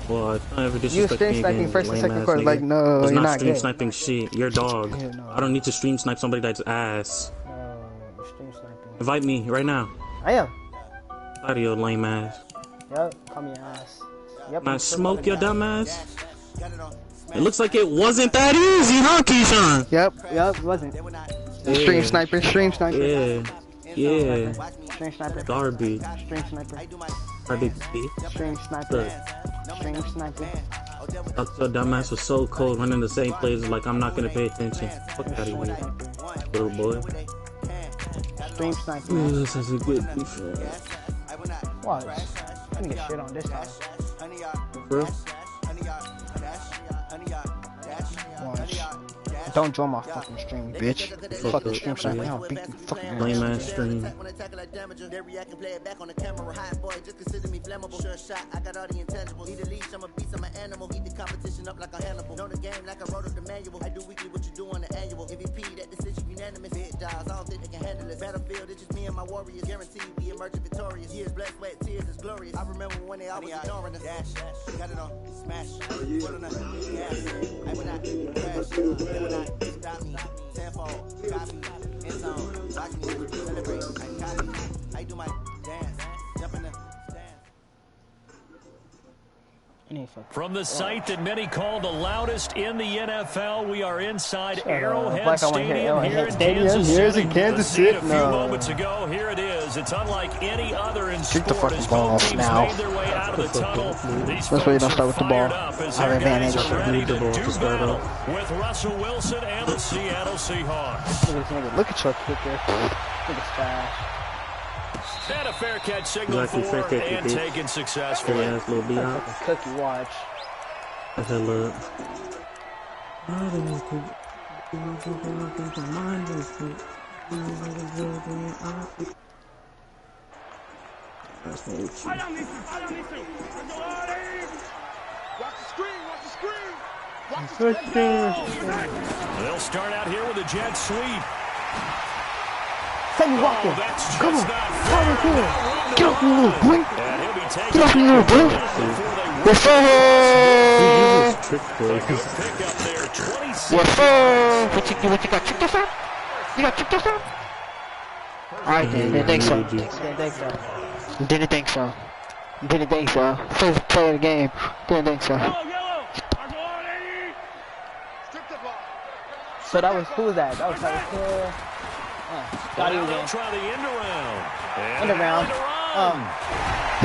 Well, don't ever You disrespect stream me sniping again, first and second lame-ass quarter. nigga. Like, no, That's you're not not stream good. sniping shit. You're a dog. Yeah, no. I don't need to stream snipe somebody that's ass. No, you're stream sniping. Invite me right now. I am. Out of your lame ass. Yep, call me ass. Yep. Man, smoke your dumb ass. It looks like it wasn't that easy, huh, Keyshawn? Yep, it wasn't. Yeah. Stream sniper. Yeah. Stream sniper. Garbage. Stream sniper. Garbage. Stream sniper. Stream sniper. I thought your dumb ass was so cold running the same places like I'm not gonna pay attention. Fuck out of here, little boy. Stream sniper. Ooh, this is a good defense. Watch. I'm gonna get shit on this time. Bro. Watch. Don't join my fucking stream, bitch. Fucking stream sniper. I'll beat you fucking Lame ass stream. Battlefield, it's just me and my warriors. Guaranteed we emerge victorious. Years, blood, sweat, tears is glorious. I remember when they always ignoring us. Dash, got it on, smash, pulling up, gas. I would not crash, they would not stop me. Tenfold, copy, in zone, watch me celebrate. I copy, I do my dance, jump in the stand. From the site that many call the loudest in the NFL, we are inside Arrowhead Stadium here in Kansas City. Kansas City. A few moments ago, here it is. It's unlike any other in sport. As both teams made their way out of the tunnel, these That's why you don't folks start with the are ball. fired up as Our their guys advantage. are ready to Need the ball do to start battle up. with Russell Wilson and the Seattle Seahawks. Look at your kicker. Look at this guy. And a fair catch signal Exactly, for fair catch, and bitch. taken successfully. Ass little beat. Cookie, watch. Hell up. Watch the screen. Watch the screen. They'll start out here with a jet sweep. Sammy Walker. That's Come on. just not Come on, here. Get off me, little boy. And he'll be taken Get off me, little boy. What's up? Trick play. pick up there, 26. What's up? What you got tricked us up? You got tricked us up? Alright then, didn't think so. Didn't think so. Didn't think so. First play of the game. Didn't think so. So that was, who was that? That was Tyreek Hill. Thought he was They'll in. try the end around. End around.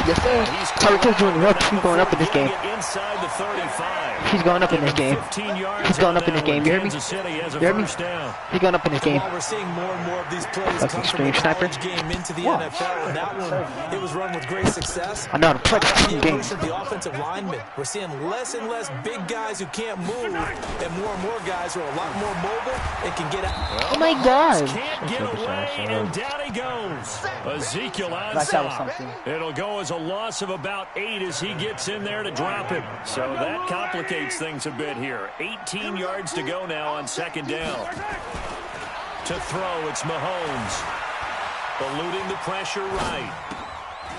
Yes sir. Tyreek Hill's doing well. He's going up in this game. Inside the 35. He's going up in this game. 15 yards He's going up in this on game. You hear me? Kansas City has a You hear me? first down. He's going up in this game. While we're seeing more and more of these plays Fucking come from stream the sniper. college game into the NFL, and that one, it was run with great success. I know how to play this The game. evolution of the offensive linemen. We're seeing less and less big guys who can't move, and more guys who are a lot more mobile and can get out. Oh my god. Can't get away, and down he goes. Ezekiel Like that was Ansah. something. It'll go as a loss of about 8 as he gets in there to drop it. So that complicates things a bit here. 18 yards to go now on second down. To throw, it's Mahomes. Eluding the pressure right.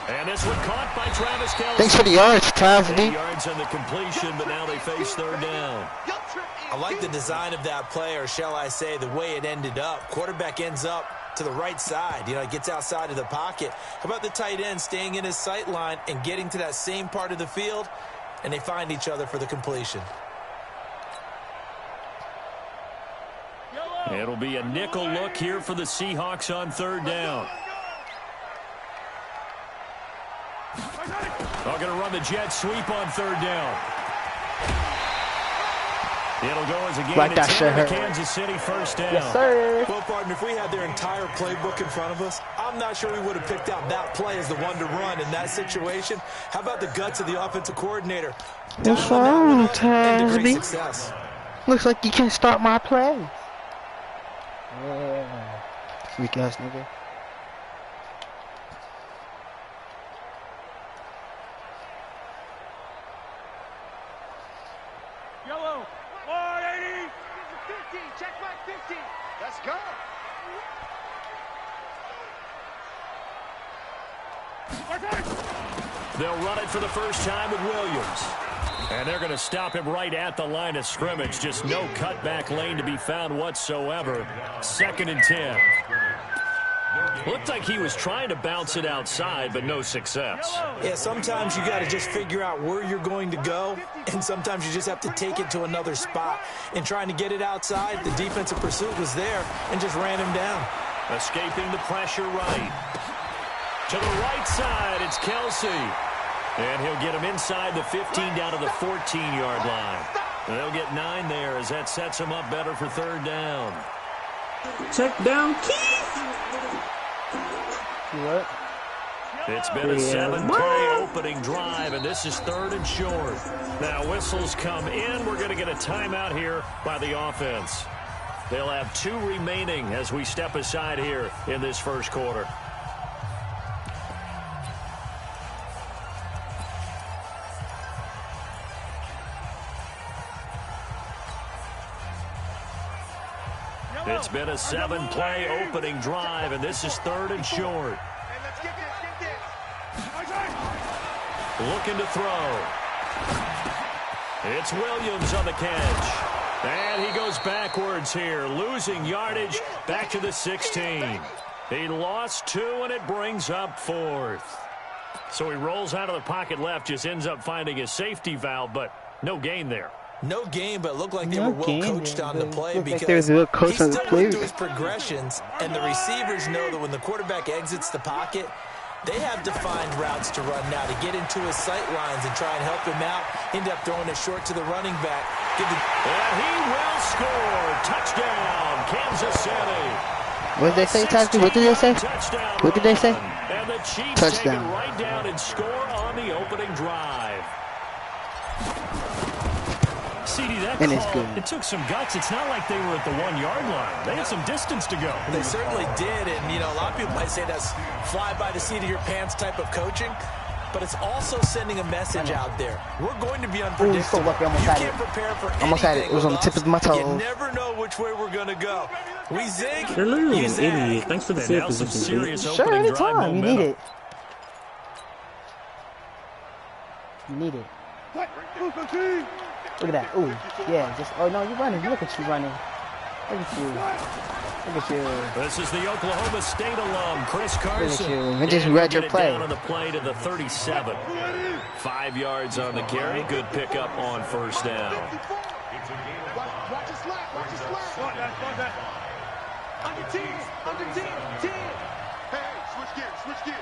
And this one caught by Travis Kelce. Thanks for the yards, Travis. 8 yards on the completion, but now they face third down. I like the design of that play, or shall I say the way it ended up. Quarterback ends up to the right side. You know, it gets outside of the pocket. How about the tight end staying in his sight line and getting to that same part of the field, and they find each other for the completion. It'll be a nickel look here for the Seahawks on third down. They're going to run the jet sweep on third down. It'll go as a game like that to shit hurt. Kansas City first down. Yes, sir. Well, partner, if we had their entire playbook in front of us, I'm not sure we would have picked out that play as the one to run in that situation. How about the guts of the offensive coordinator? What's wrong, Tasby? Success. Looks like you can't start my play. Yeah. Weak ass nigga. Yellow. 180. 50. Check back 50. Let's go. They'll run it for the first time with Williams. And they're going to stop him right at the line of scrimmage. Just no cutback lane to be found whatsoever. 2nd and 10. Looked like he was trying to bounce it outside, but no success. Yeah, sometimes you got to just figure out where you're going to go, and sometimes you just have to take it to another spot. In trying to get it outside, the defensive pursuit was there and just ran him down. Escaping the pressure right. To the right side, it's Kelsey. And he'll get him inside the 15 down to the 14-yard line. They'll get 9 there as that sets him up better for 3rd down. Check down, Keith. What? It's been a 7-play opening drive, and this is 3rd and short. Now whistles come in. We're going to get a timeout here by the offense. They'll have 2 remaining as we step aside here in this first quarter. It's been a 7-play opening drive, and this is 3rd and short. Looking to throw. It's Williams on the catch. And he goes backwards here, losing yardage back to the 16. He lost 2, and it brings up 4th. So he rolls out of the pocket left, just ends up finding a safety valve, but no gain there. No game, but it looked like they were well coached on the play because he still went through his progressions, and the receivers know that when the quarterback exits the pocket, they have defined routes to run now to get into his sight lines and try and help him out. End up throwing it short to the running back. And he will score. Touchdown, Kansas City. What did they say, Tasby? What did they say? What did they say? And the Chiefs Touchdown. take it right down and score on the opening drive. CD, that call, it took some guts. It's not like they were at the 1-yard line. They had some distance to go. They certainly did, and, you know, a lot of people might say that's fly by the seat of your pants type of coaching, but it's also sending a message out there. We're going to be unpredictable. You can't prepare for anything. Almost had it. It was on the tip of my toe. You never know which way we're going to go. We zig, They're literally you an zag. idiot. Thanks for the field position. Sure, anytime. You need it. You need it. Look at that. Ooh, yeah. Just oh no, you're running. Look at you running. Look at you. Look at you. This is the Oklahoma State alum, Chris Carson. Look at you. I just read your play. Down on the play to the 37. 5 yards on the carry. Good pickup on 1st down. Watch his slap. Watch his slap. Under team. Hey, switch gears.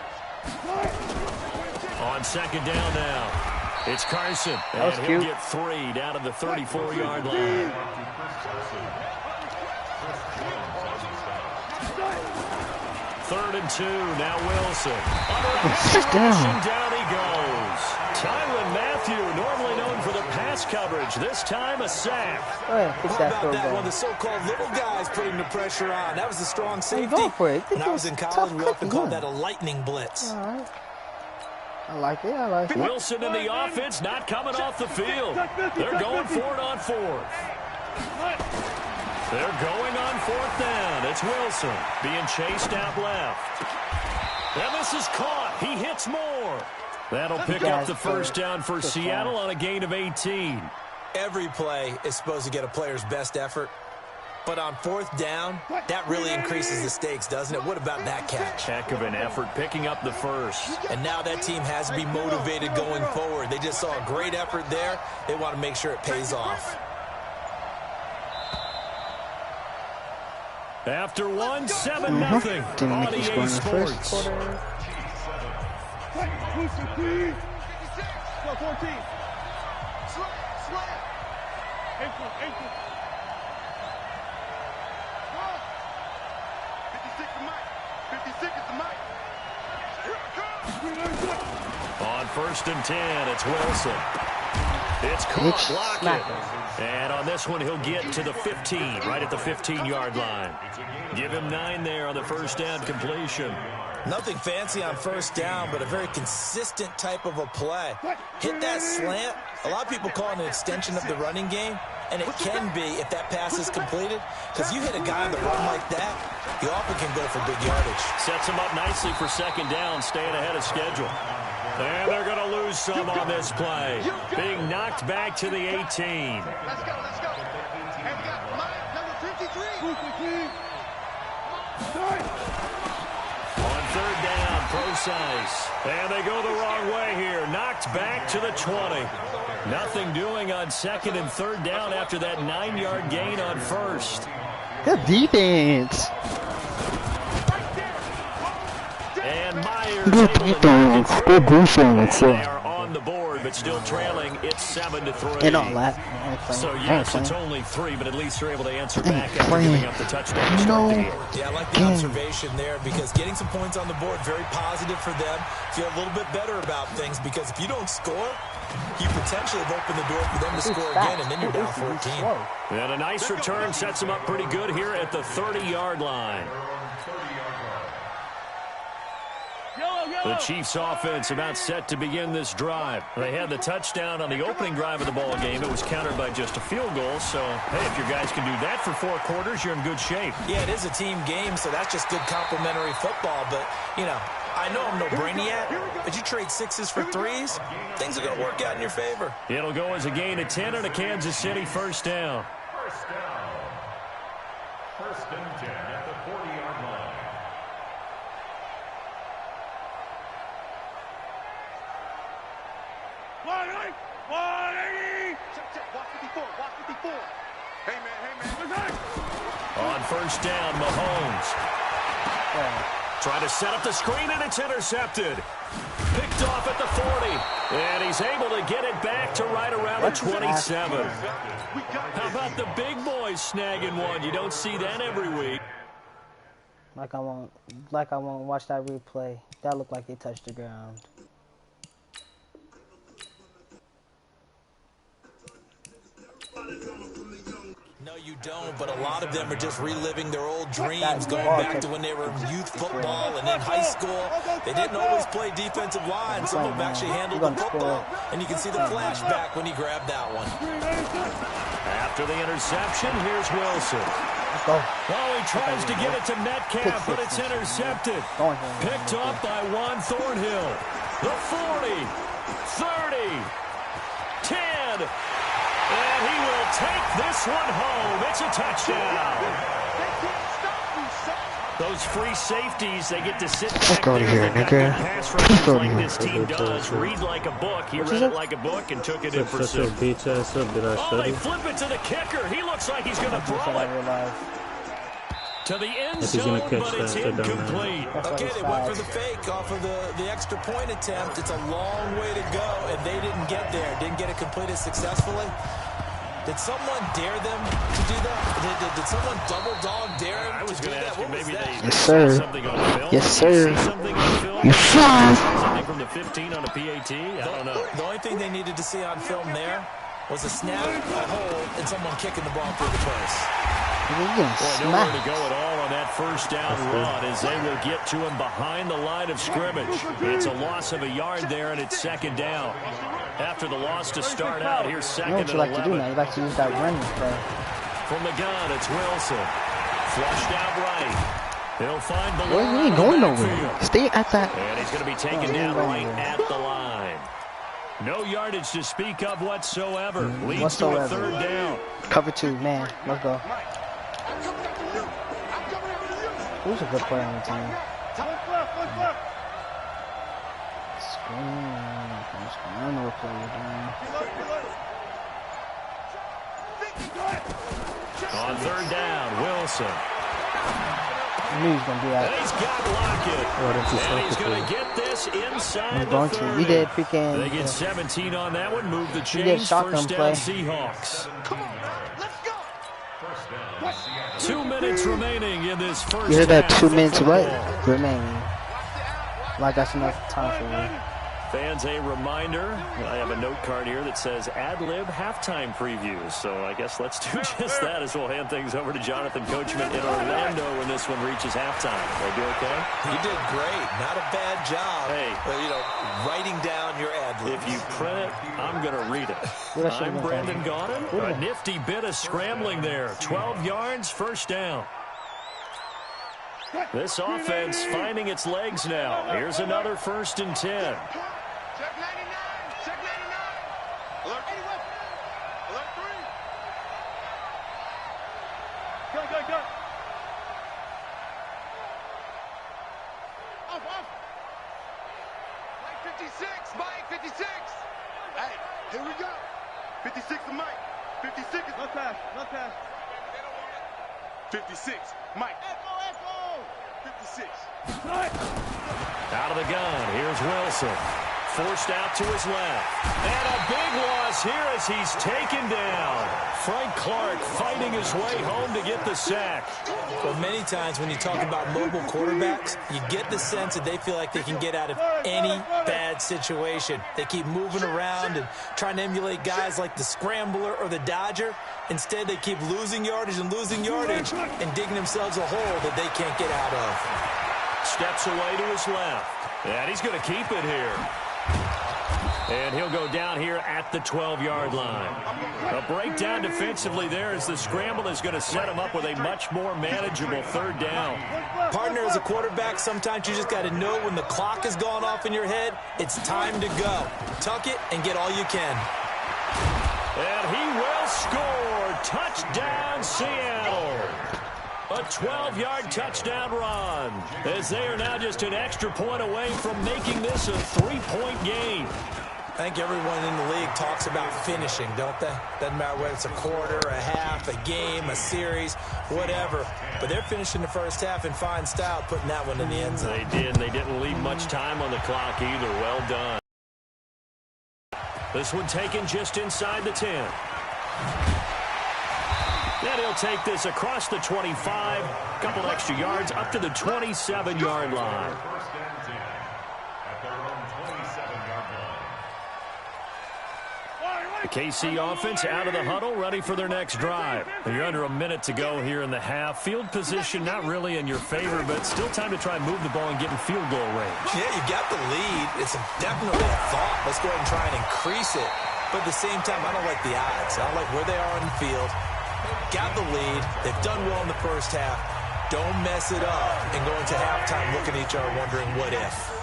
On 2nd down now. It's Carson, and he'll get 3 down to the 34-yard line. 3rd and 2, now Wilson. Down he goes. Tyrann Mathieu, normally known for the pass coverage, this time a sack. How about that one? The so-called little guys putting the pressure on. That was a strong safety. When I was in college, we often called that a lightning blitz. All right. I like it. Wilson in the offense, not coming off the field. They're going for it on 4th. They're going on 4th down. It's Wilson being chased out left. And this is caught. He hits more. That'll pick up the 1st down for Seattle on a gain of 18. Every play is supposed to get a player's best effort. But on 4th down, that really increases the stakes, doesn't it? What about that catch? Heck of an effort picking up the 1st. And now that team has to be motivated going forward. They just saw a great effort there. They want to make sure it pays off. After 1, 7-0 on EA Sports. On 1st and 10, it's Wilson. It's caught, block it. And on this one, he'll get to the 15, right at the 15-yard line. Give him 9 there on the first down completion. Nothing fancy on first down, but a very consistent type of a play. Hit that slant. A lot of people call it an extension of the running game, and it can be if that pass is completed, because you hit a guy on the run like that, he often can go for big yardage. Sets him up nicely for second down, staying ahead of schedule. And they're going to lose some on this play. Being knocked back to the 18. Let's go, let's go. And we got number 53. On third down, Procise. And they go the wrong way here. Knocked back to the 20. Nothing doing on second and third down after that 9-yard gain on first. Good defense. And Myers Good defense. Good defense. they are on the board, but still trailing. It's 7-3. And all that. So yes, it's only 3, but at least they're able to answer back after giving up the touchdown. Yeah, I like the observation there, because getting some points on the board, very positive for them. Feel a little bit better about things, because if you don't score, you potentially have opened the door for them to score again, and then you're down 14. And a nice return sets them up pretty good here at the 30-yard line. The Chiefs offense about set to begin this drive. They had the touchdown on the opening drive of the ball game. It was countered by just a field goal. So, hey, if your guys can do that for 4 quarters, you're in good shape. Yeah, it is a team game, so that's just good complimentary football. But, you know, I know I'm no brainiac, but you trade 6s for 3s, things are going to work out in your favor. It'll go as a gain of 10 and a Kansas City first down. First down. 1st and 10 at the 40-yard line. Hey, man. On first down, Mahomes. Trying to set up the screen, and it's intercepted. Picked off at the 40. And he's able to get it back to right around the 27. How about the big boys snagging one? You don't see that every week. Like I won't watch that replay. That looked like it touched the ground. No, you don't, but a lot of them are just reliving their old dreams, going back to when they were in youth football and in high school. They didn't always play defensive line. Some of them actually handled the football, and you can see the flashback when he grabbed that one. After the interception, here's Wilson. Well, he tries to get it to Metcalf, but it's intercepted. Picked off by Juan Thornhill. The 40, 30, 10. And he will take this one home. It's a touchdown. Those free safeties, they get to sit back there here, nigga. Pass rushers like this team does. Read like a book. He read it like a book and took it in pursuit. Oh, they flip it to the kicker. He looks like he's going to throw it to the end zone, but it's incomplete. Okay, they went for the fake off of the extra point attempt. It's a long way to go, and they didn't get there. Didn't get it completed successfully. Did someone dare them to do that? Did someone double dog dare them to do that? What was that? Yes, sir. Yes, sir. Yes, sir. Something from the 15 on a PAT? I don't know. The only thing they needed to see on film there was a snap, a hold, and someone kicking the ball through the place. Boy, nowhere to go at all on that first down run as they will get to him behind the line of scrimmage. It's a loss of a yard there, and it's second down. After the loss to start out, here's second and 11. You know what you like to do now? You like to use that running play. From the gun, it's Wilson. Flushed out right. He'll find the line. You ain't going nowhere. Stay at that. And he's going to be taken down right at the line. No yardage to speak of whatsoever. Leads to a third down. Cover 2, man. Let's go. Who's a good player on the team? I don't know what play you're doing. On third down, Wilson. I knew he was going to do that. And he's got Lockett. And he's going to get this inside the 30. We did freaking... They get 17 on that one. Move the chains. First down, Seahawks. 2 minutes remaining in this first You heard that half. 2 minutes what? Remaining. Like that's enough time for me. Fans, a reminder, I have a note card here that says ad-lib halftime previews. So I guess let's do just that as we'll hand things over to Jonathan Coachman in Orlando when this one reaches halftime. Will I do okay? You did great. Not a bad job. Hey. Writing down your ad-libs. If you print it, I'm going to read it. I'm Brandon Gaudin. A nifty bit of scrambling there. 12 yards, first down. This offense finding its legs now. Here's another 1st and 10. Check 99. Check 99. Alert 81. Alert 3. Go. Off. Mike 56. Mike 56. Hey, here we go. 56 to Mike. 56 is... No pass. 56. Mike. Echo. 56. Out of the gun. Here's Wilson. Forced out to his left. And a big loss here as he's taken down. Frank Clark fighting his way home to get the sack. Well, many times when you talk about mobile quarterbacks, you get the sense that they feel like they can get out of any bad situation. They keep moving around and trying to emulate guys like the Scrambler or the Dodger. Instead, they keep losing yardage and digging themselves a hole that they can't get out of. Steps away to his left. And he's going to keep it here. And he'll go down here at the 12-yard line. A breakdown defensively there as the scramble is going to set him up with a much more manageable 3rd down. Partner, as a quarterback, sometimes you just got to know when the clock has gone off in your head, it's time to go. Tuck it and get all you can. And he will score. Touchdown, Seattle. A 12-yard touchdown run as they are now just an extra point away from making this a 3-point game. I think everyone in the league talks about finishing, don't they? Doesn't matter whether it's a quarter, a half, a game, a series, whatever. But they're finishing the first half in fine style, putting that one in the end zone. They did. They didn't leave much time on the clock either. Well done. This one taken just inside the 10. Then he'll take this across the 25, couple extra yards up to the 27-yard line. The KC offense out of the huddle, ready for their next drive. You're under a minute to go here in the half. Field position not really in your favor, but still time to try and move the ball and get in field goal range. Yeah, you got the lead. It's definitely a thought. Let's go ahead and try and increase it. But at the same time, I don't like the odds. I don't like where they are on the field. Got the lead. They've done well in the first half. Don't mess it up and go into halftime looking at each other wondering what if.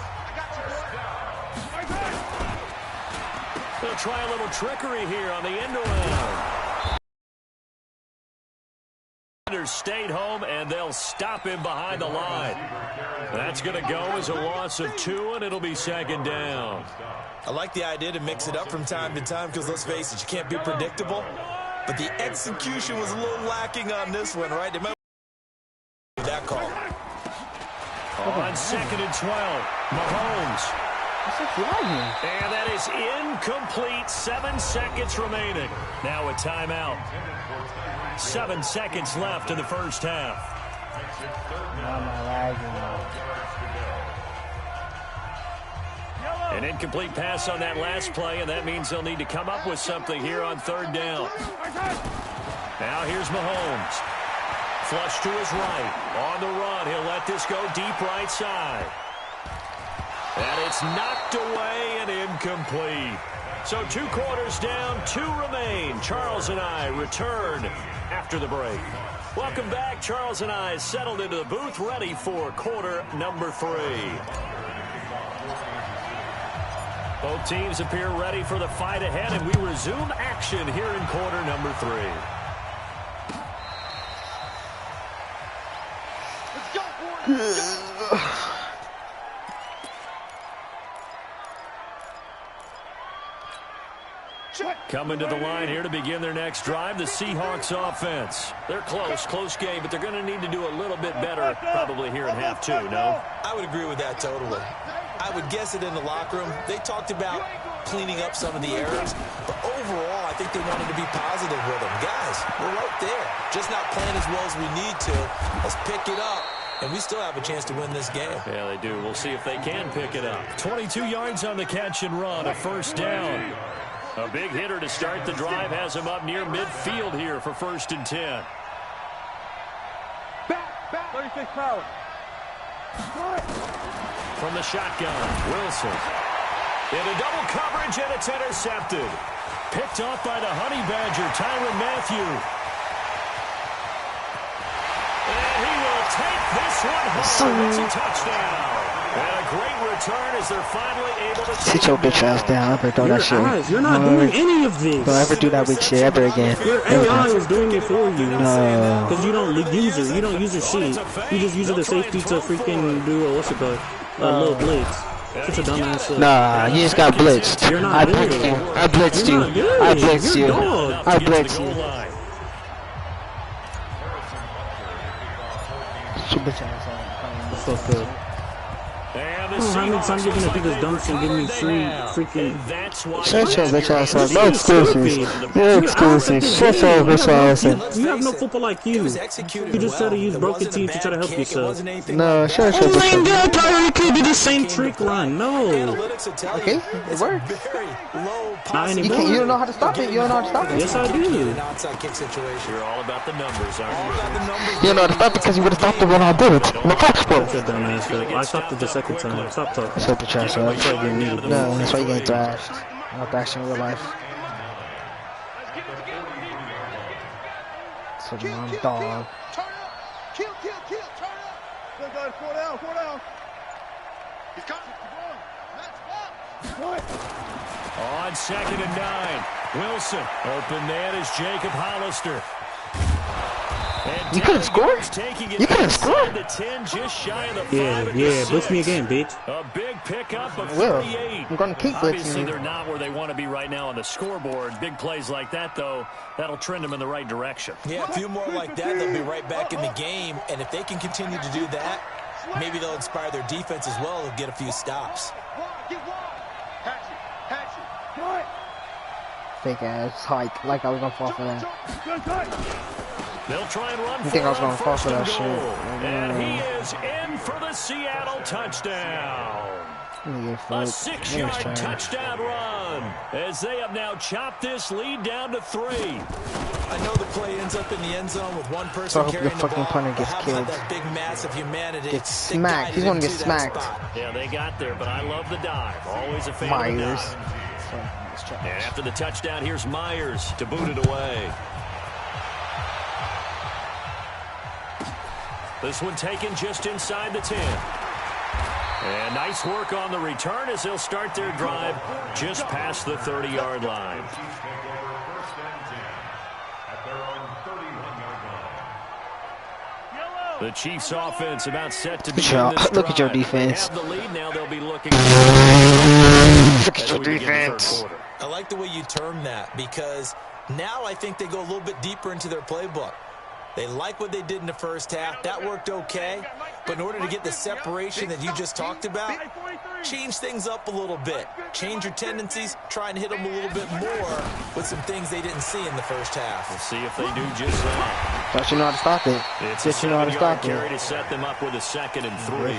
They'll try a little trickery here on the end around. Stayed home, and they'll stop him behind the line. That's going to go as a loss of 2, and it'll be 2nd down. I like the idea to mix it up from time to time because, let's face it, you can't be predictable. But the execution was a little lacking on this one, right? They might that call. On 2nd and 12, Mahomes. And that is incomplete. 7 seconds remaining. Now a timeout. 7 seconds left in the first half. An incomplete pass on that last play, and that means they'll need to come up with something here on 3rd down. Now here's Mahomes. Flush to his right. On the run, he'll let this go deep right side. And it's knocked away and incomplete. So 2 quarters down, 2 remain. Charles and I return after the break. Welcome back. Charles and I settled into the booth, ready for quarter number 3. Both teams appear ready for the fight ahead, and we resume action here in quarter number 3. Let's go, boys. Coming to the line here to begin their next drive, the Seahawks offense. They're close game, but they're going to need to do a little bit better probably here in half 2, no? I would agree with that totally. I would guess it in the locker room. They talked about cleaning up some of the errors. But overall, I think they wanted to be positive with them. Guys, we're right there. Just not playing as well as we need to. Let's pick it up. And we still have a chance to win this game. Yeah, they do. We'll see if they can pick it up. 22 yards on the catch and run, a first down. A big hitter to start the drive has him up near midfield here for 1st and 10. Back, 36 power. From the shotgun, Wilson. Into double coverage, and it's intercepted. Picked off by the Honey Badger, Tyrann Mathieu. And he will take this one home. It's a touchdown. And a great return as they're finally able to sit your bitch ass down. Ever do that shit. You're not doing any of this. Don't ever do that bitch shit ever again. Your AI is doing it for you. No. Because you don't use it. You don't use your shit. You just use it as safety to freaking do a, what's it called? A little blitz. Such a dumbass. Nah, you just got blitzed. You're not I blitzed you. I blitzed you. I blitzed you. I blitzed you. Your bitch ass ass. Fuck up. How many times you gonna do this dumb shit and give me free freaking... Shut your bitch ass up. No excuses. No excuses. Shut your bitch ass up. You have no football like you. You just try to use broken teams to try to help yourself. No, shut your bitch ass up. Probably could be the same trick run. No. Okay, it works. Not anymore. You don't know how to stop it. You don't know how to stop it. Yes, I do. You're all about the numbers, aren't you? You don't know how to stop it because you would have stopped it when I did it. In the first place. I stopped it the second time. Stop talking. Shut the trash up. No, that's why you getting thrashed. I'm not thrashing in real life. So I'm a dog. Kill, turn up. Good guys, 4 down. He's coming. Let's go. On 2nd and 9. Wilson. Open man is Jacob Hollister. You couldn't score? You couldn't score? Yeah, blitz me again, bitch. A big pickup of 38. I'm going to keep blitzing. Obviously, they're not where they want to be right now on the scoreboard. Big plays like that, though, that'll trend them in the right direction. Yeah, a few more like that, they'll be right back in the game. And if they can continue to do that, maybe they'll inspire their defense as well. They'll get a few stops. Fake ass hike, like I was going to fall for that. They'll try and run. You think I was going to fall for that shit? And he is in for the Seattle touchdown. A 6-yard touchdown run as they have now chopped this lead down to 3. I know the play ends up in the end zone with one person carrying the ball. Punter gets killed. That big massive humanity. Gets smacked. He's going to get smacked. Yeah, they got there, but I love the dive. Always a fan of the dive. And after the touchdown, here's Myers to boot it away. This one taken just inside the 10. And nice work on the return as they'll start their drive just past the 30-yard line. The Chiefs offense about set to begin this drive. Look at your defense. Have the lead now, they'll be looking. Look at your defense. I like the way you term that because now I think they go a little bit deeper into their playbook. They like what they did in the first half. That worked okay. But in order to get the separation that you just talked about, change things up a little bit. Change your tendencies. Try and hit them a little bit more with some things they didn't see in the first half. We'll see if they do just that. Don't you know how to stop it? It's a 7-yard carry to set them up with a 2nd and 3.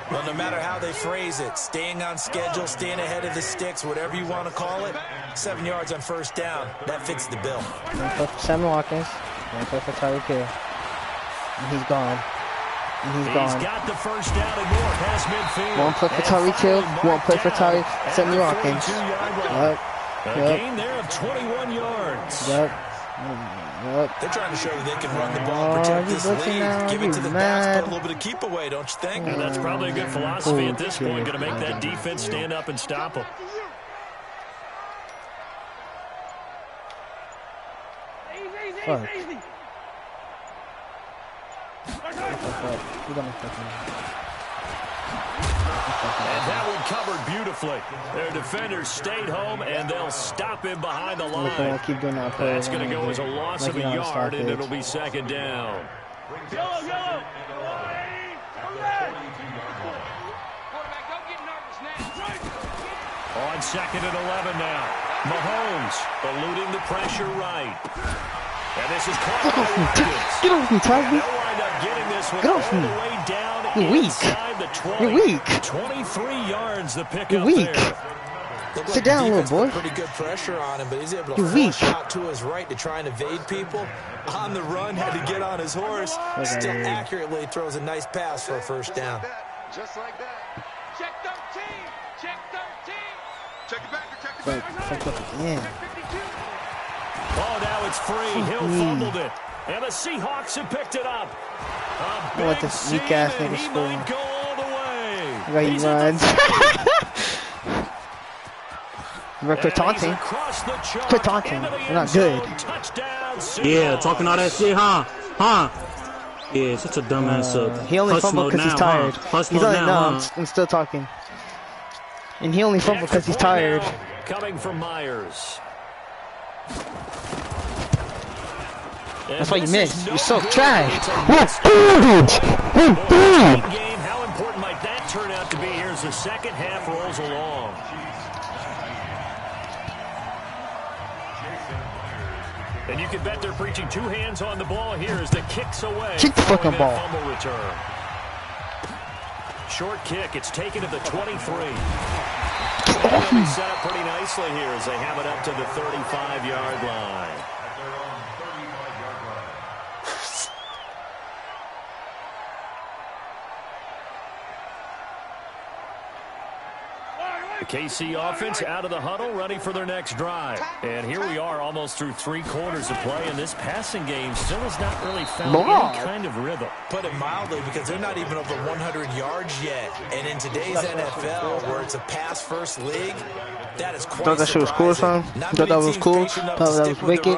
Well, no matter how they phrase it, staying on schedule, staying ahead of the sticks, whatever you want to call it, 7 yards on first down, that fits the bill. Sammy Watkins. One play for Tyreek Hill. And he's gone. He's got the first down and more past midfield. One play for Tyreek Hill. One play for Sammy Watkins. A gain there of 21 yards. Yep. They're trying to show that they can run the ball and protect this lead. Give it to the backs, put a little bit of keep away, don't you think? And that's probably a good philosophy at this point. Going to make that defense stand up and stop them. Fuck. And that one covered beautifully. Their defenders stayed home, and they'll stop him behind the line. That's going to go as a loss of a yard, and it'll be 2nd down. Yellow. On 2nd and 11 now. Mahomes eluding the pressure right. And this is caught by Watkins. Get off me, Tyree. They'll wind up getting this one Get all off the me. way down You're inside the 20. You're weak. 23 yards the pick You're up weak. there. Sit down, little boy. Pretty good pressure on him, but he's able to You're force weak. out to his right to try and evade people. On the run, had to get on his horse. Still accurately throws a nice pass for a first down. Just like that. Check 13. Check 13. Check it back. Check it back. Fuck up again. Oh, now it's free. Hill fumbled it. And the Seahawks have picked it up. A What big this weak ass seam, and nigga he scoring. might go all the way. Look how he He's at runs. We're quit taunting. Quit taunting. We're not good. Yeah, talking all that shit, huh? Huh? Yeah, such a dumbass. He only Hush fumbled mode because he's now, tired. huh? Hush He's mode only now, no. huh? I'm still talking. And he only fumbled because he's tired. Coming from Myers. That's why you missed. You're so trash. Game. How important might that turn out to be here as the second half rolls along? And you can bet they're preaching two hands on the ball here as the kick's away. Kick the fucking ball. Fumble return. Short kick. It's taken at the 23. They'll be set up pretty nicely here as they have it up to the 35-yard line. The KC offense out of the huddle, ready for their next drive. And here we are almost through 3 quarters of play, and this passing game still has not really found any kind of rhythm. Put it mildly, because they're not even over 100 yards yet. And in today's NFL, where it's a pass-first league, that is quite Thought that shit was cool or something? Thought that was cool? Thought that was wicked?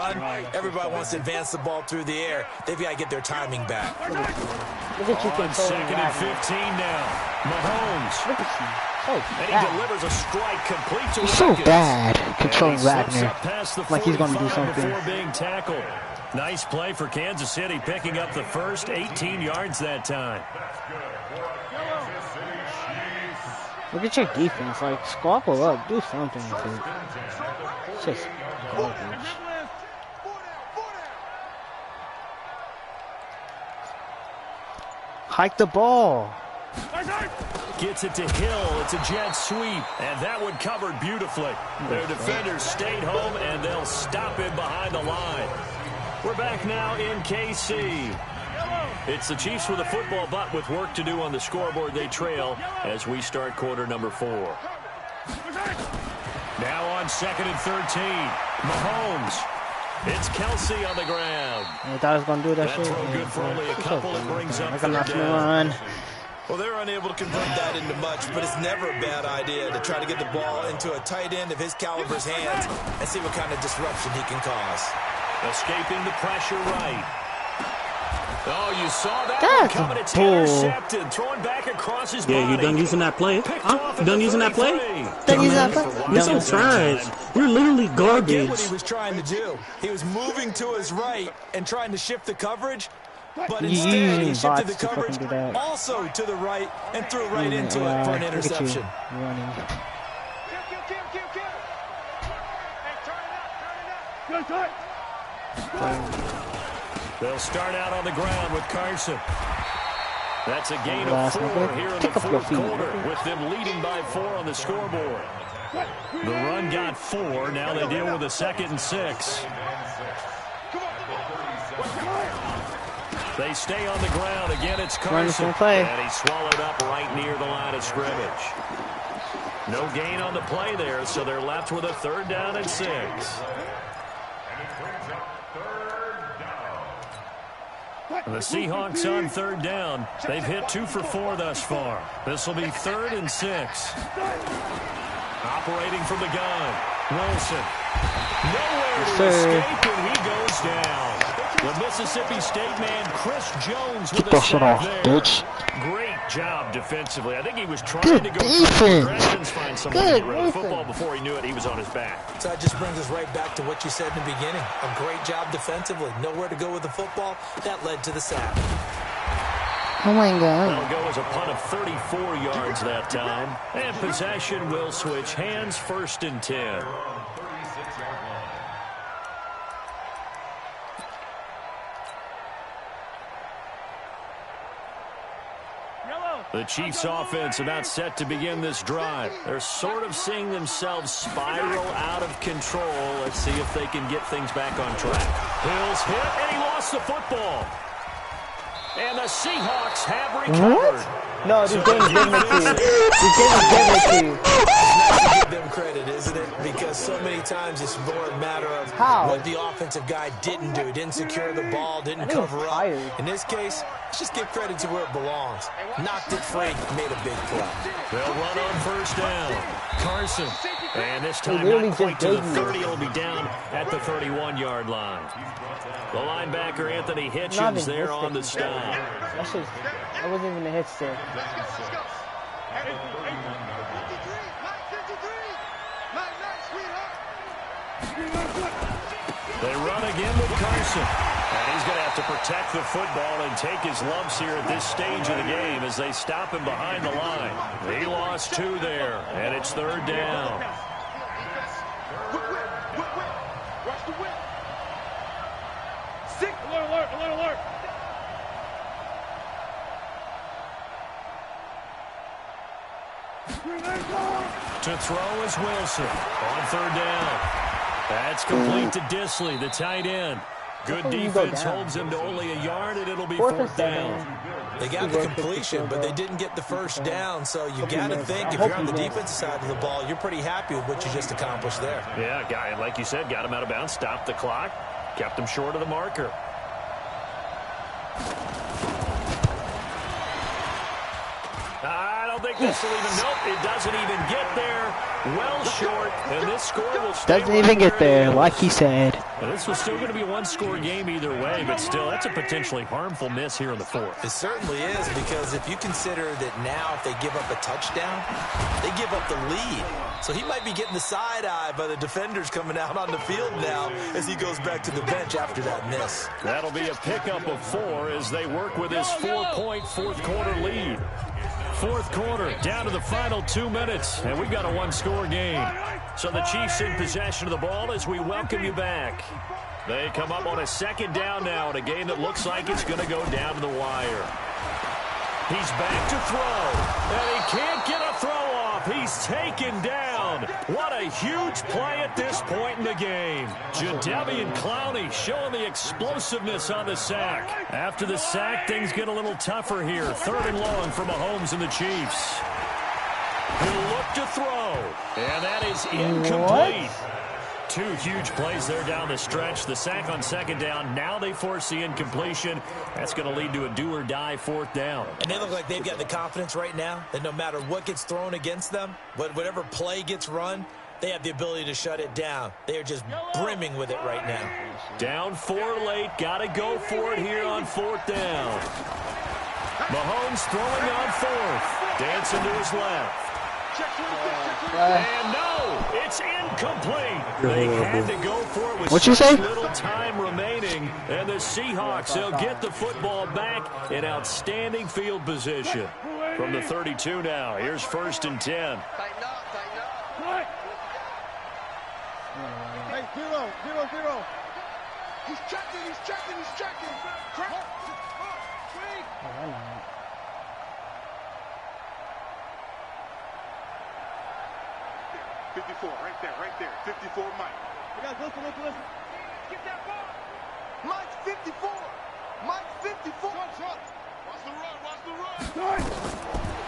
Everybody wants to advance the ball through the air. They've got to get their timing back. Look at you On 2nd and 15 now. Mahomes. Look at you. So And he bad. delivers a strike complete to He's so Watkins. bad controlling And he slips Wagner. up past the Like he's gonna do 45 something. Before being tackled. Nice play for Kansas City, picking up the first 18 yards that time. Look at your defense. Like, squabble up. Do something with it. It's just garbage. Hike the ball. Gets it to Hill. It's a jet sweep. And that one covered beautifully. Their defenders stayed home, and they'll stop him behind the line. We're back now in KC. It's the Chiefs with a football, but with work to do on the scoreboard, they trail as we start quarter number 4. Now on 2nd and 13. Mahomes. It's Kelsey on the ground. I thought I was going to do that shit. throw good for only a couple. It brings up Like I'm not third going to down. run. Well, they're unable to convert that into much, but it's never a bad idea to try to get the ball into a tight end of his caliber's hands and see what kind of disruption he can cause. Escaping the pressure right. Oh, you saw that That's one coming. It's bull. intercepted. Throwing back across his body. Yeah, you done using that play? Picked Huh? off You at done the using that play? 33. Done using that play? You're so trash. You're literally I get garbage. what he was trying to do. He was moving to his right and trying to shift the coverage, but You instead he using shifted the bots to fucking coverage do that. also to the right and threw right into it for an Look at you interception. running. They'll start out on the ground with Carson. That's a gain of Last 4 one. here in Pick the up your fourth feet. quarter, with them leading by 4 on the scoreboard. The run got 4. Now they deal with a 2nd and 6. They stay on the ground. Again, it's Carson. Play. And he's swallowed up right near the line of scrimmage. No gain on the play there, so they're left with a 3rd down and 6. The Seahawks on 3rd down. They've hit 2 for 4 thus far. This will be 3rd and 6. Operating from the gun. Wilson. Nowhere to escape, and he goes down. The Mississippi State man, Chris Jones, with a sack there. Great job defensively. I think he was trying Good to go defense. progressions, find someone Good to get rid of the defense. football. Before he knew it, he was on his back. So that just brings us right back to what you said in the beginning. A great job defensively. Nowhere to go with the football. That led to the sack. Oh my God. That'll go as a punt of 34 yards that time. And possession will switch hands, 1st and 10. The Chiefs offense about set to begin this drive. They're sort of seeing themselves spiral out of control. Let's see if they can get things back on track. Hill's hit, and he lost the football. And the Seahawks have recovered. What? No, this game is giving it to you. This game is giving it to you. Give them credit, isn't it? Because so many times it's more a matter of what the offensive guy didn't do. Didn't secure the ball, didn't cover up. In this case, let's just give credit to where it belongs. Knocked it free, made a big play. They'll run on 1st down. Carson. And this time not quite to the 30. It'll be down at the 31-yard line. The linebacker, Anthony Hitchens, there on the stop. That wasn't even a hit stick. They run again with Carson. And he's going to have to protect the football and take his lumps here at this stage of the game as they stop him behind the line. He lost 2 there, and it's 3rd down. Watch the whip. Sick. Alert. To throw is Wilson on 3rd down. That's complete to Disley, the tight end. Good defense holds him to only a yard, and it'll be 4th down. They got the completion, but they didn't get the 1st down, so you got to think if you're on the defensive side of the ball, you're pretty happy with what you just accomplished there. Yeah, guy, like you said, got him out of bounds, stopped the clock, kept him short of the marker. I don't think this will even, nope, it doesn't even get there. Well short, and this score will stay. Doesn't even get there, like he said. And this was still going to be a one-score game either way, but still, that's a potentially harmful miss here in the 4th. It certainly is, because if you consider that now if they give up a touchdown, they give up the lead. So he might be getting the side-eye by the defenders coming out on the field now as he goes back to the bench after that miss. That'll be a pickup of 4 as they work with his 4-point 4th-quarter lead. 4th quarter, down to the final 2 minutes, and we've got a one-score game. So the Chiefs in possession of the ball as we welcome you back. They come up on a 2nd down now in a game that looks like it's going to go down to the wire. He's back to throw, and he can't get a throw off. He's taken down. What a huge play at this point in the game. Jadeveon Clowney showing the explosiveness on the sack. After the sack, things get a little tougher here. 3rd and long for Mahomes and the Chiefs. He'll look to throw, and that is incomplete. What? 2 huge plays there down the stretch. The sack on 2nd down. Now they force the incompletion. That's going to lead to a do-or-die 4th down. And they look like they've got the confidence right now that no matter what gets thrown against them, whatever play gets run, they have the ability to shut it down. They are just brimming with it right now. Down 4 late. Got to go for it here on 4th down. Mahomes throwing on 4th. Dancing to his left. And no, it's incomplete. They had to go for it with such little time remaining. And the Seahawks, they'll get the football back in outstanding field position. From the 32 now, here's 1st and 10. Tighten up. Hey, 0. He's checking. Crack. 54, right there. 54, Mike. You guys, listen. Get that ball. Mike's 54. Shot. Watch the run.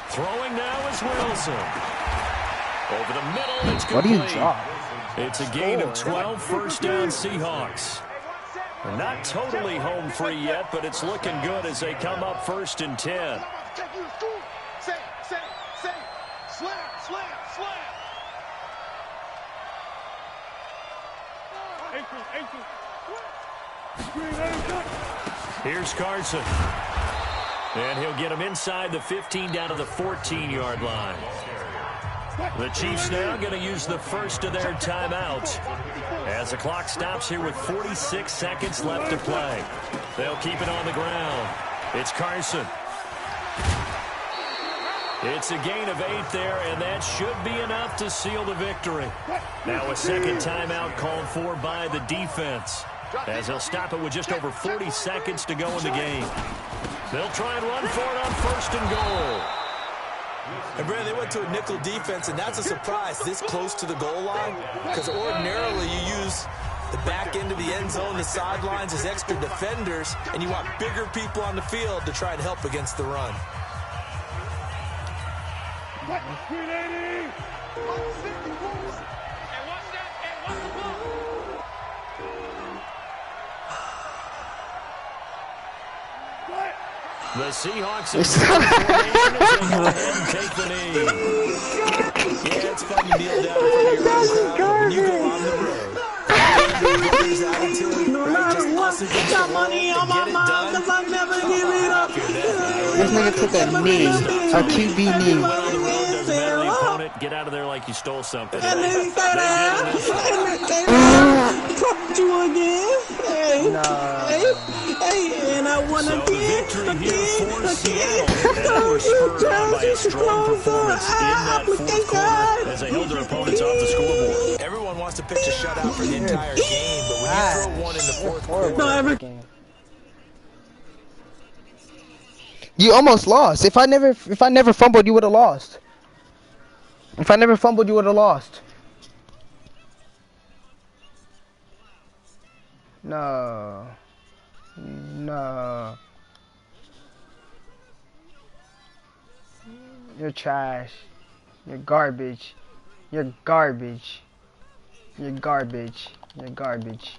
Throwing now is Wilson. Over the middle, it's complete. What do you drop? It's a gain of 12, 1st down Seahawks. They're not totally home free yet, but it's looking good as they come up 1st and 10. Slam. Here's Carson. And he'll get him inside the 15 down to the 14-yard line. The Chiefs now going to use the first of their timeouts as the clock stops here with 46 seconds left to play. They'll keep it on the ground. It's Carson. It's a gain of 8 there, and that should be enough to seal the victory. Now a second timeout called for by the defense, as they'll stop it with just over 40 seconds to go in the game. They'll try and run for it on 1st and goal. And Brandon, they went to a nickel defense, and that's a surprise this close to the goal line, because ordinarily you use the back end of the end zone, the sidelines as extra defenders, and you want bigger people on the field to try and help against the run. The Seahawks have take the knee. Yeah, it's fun to kneel down in front of your own crowd when you go on the road. Got money on my mind because I never give it up. This nigga took a knee, a QB knee. Get out of there like you stole something. And then he said dropped you again. Hey, hey, and I won again. By a strong performance in that 4th quarter as they held their opponents off the scoreboard. Everyone wants to pitch a shutout for the entire game, but when you throw one in the 4th quarter, you almost lost. If I never fumbled, you would have lost. If I never fumbled, you would have lost. No. No. You're trash. You're garbage. You're garbage. You're garbage. You're garbage.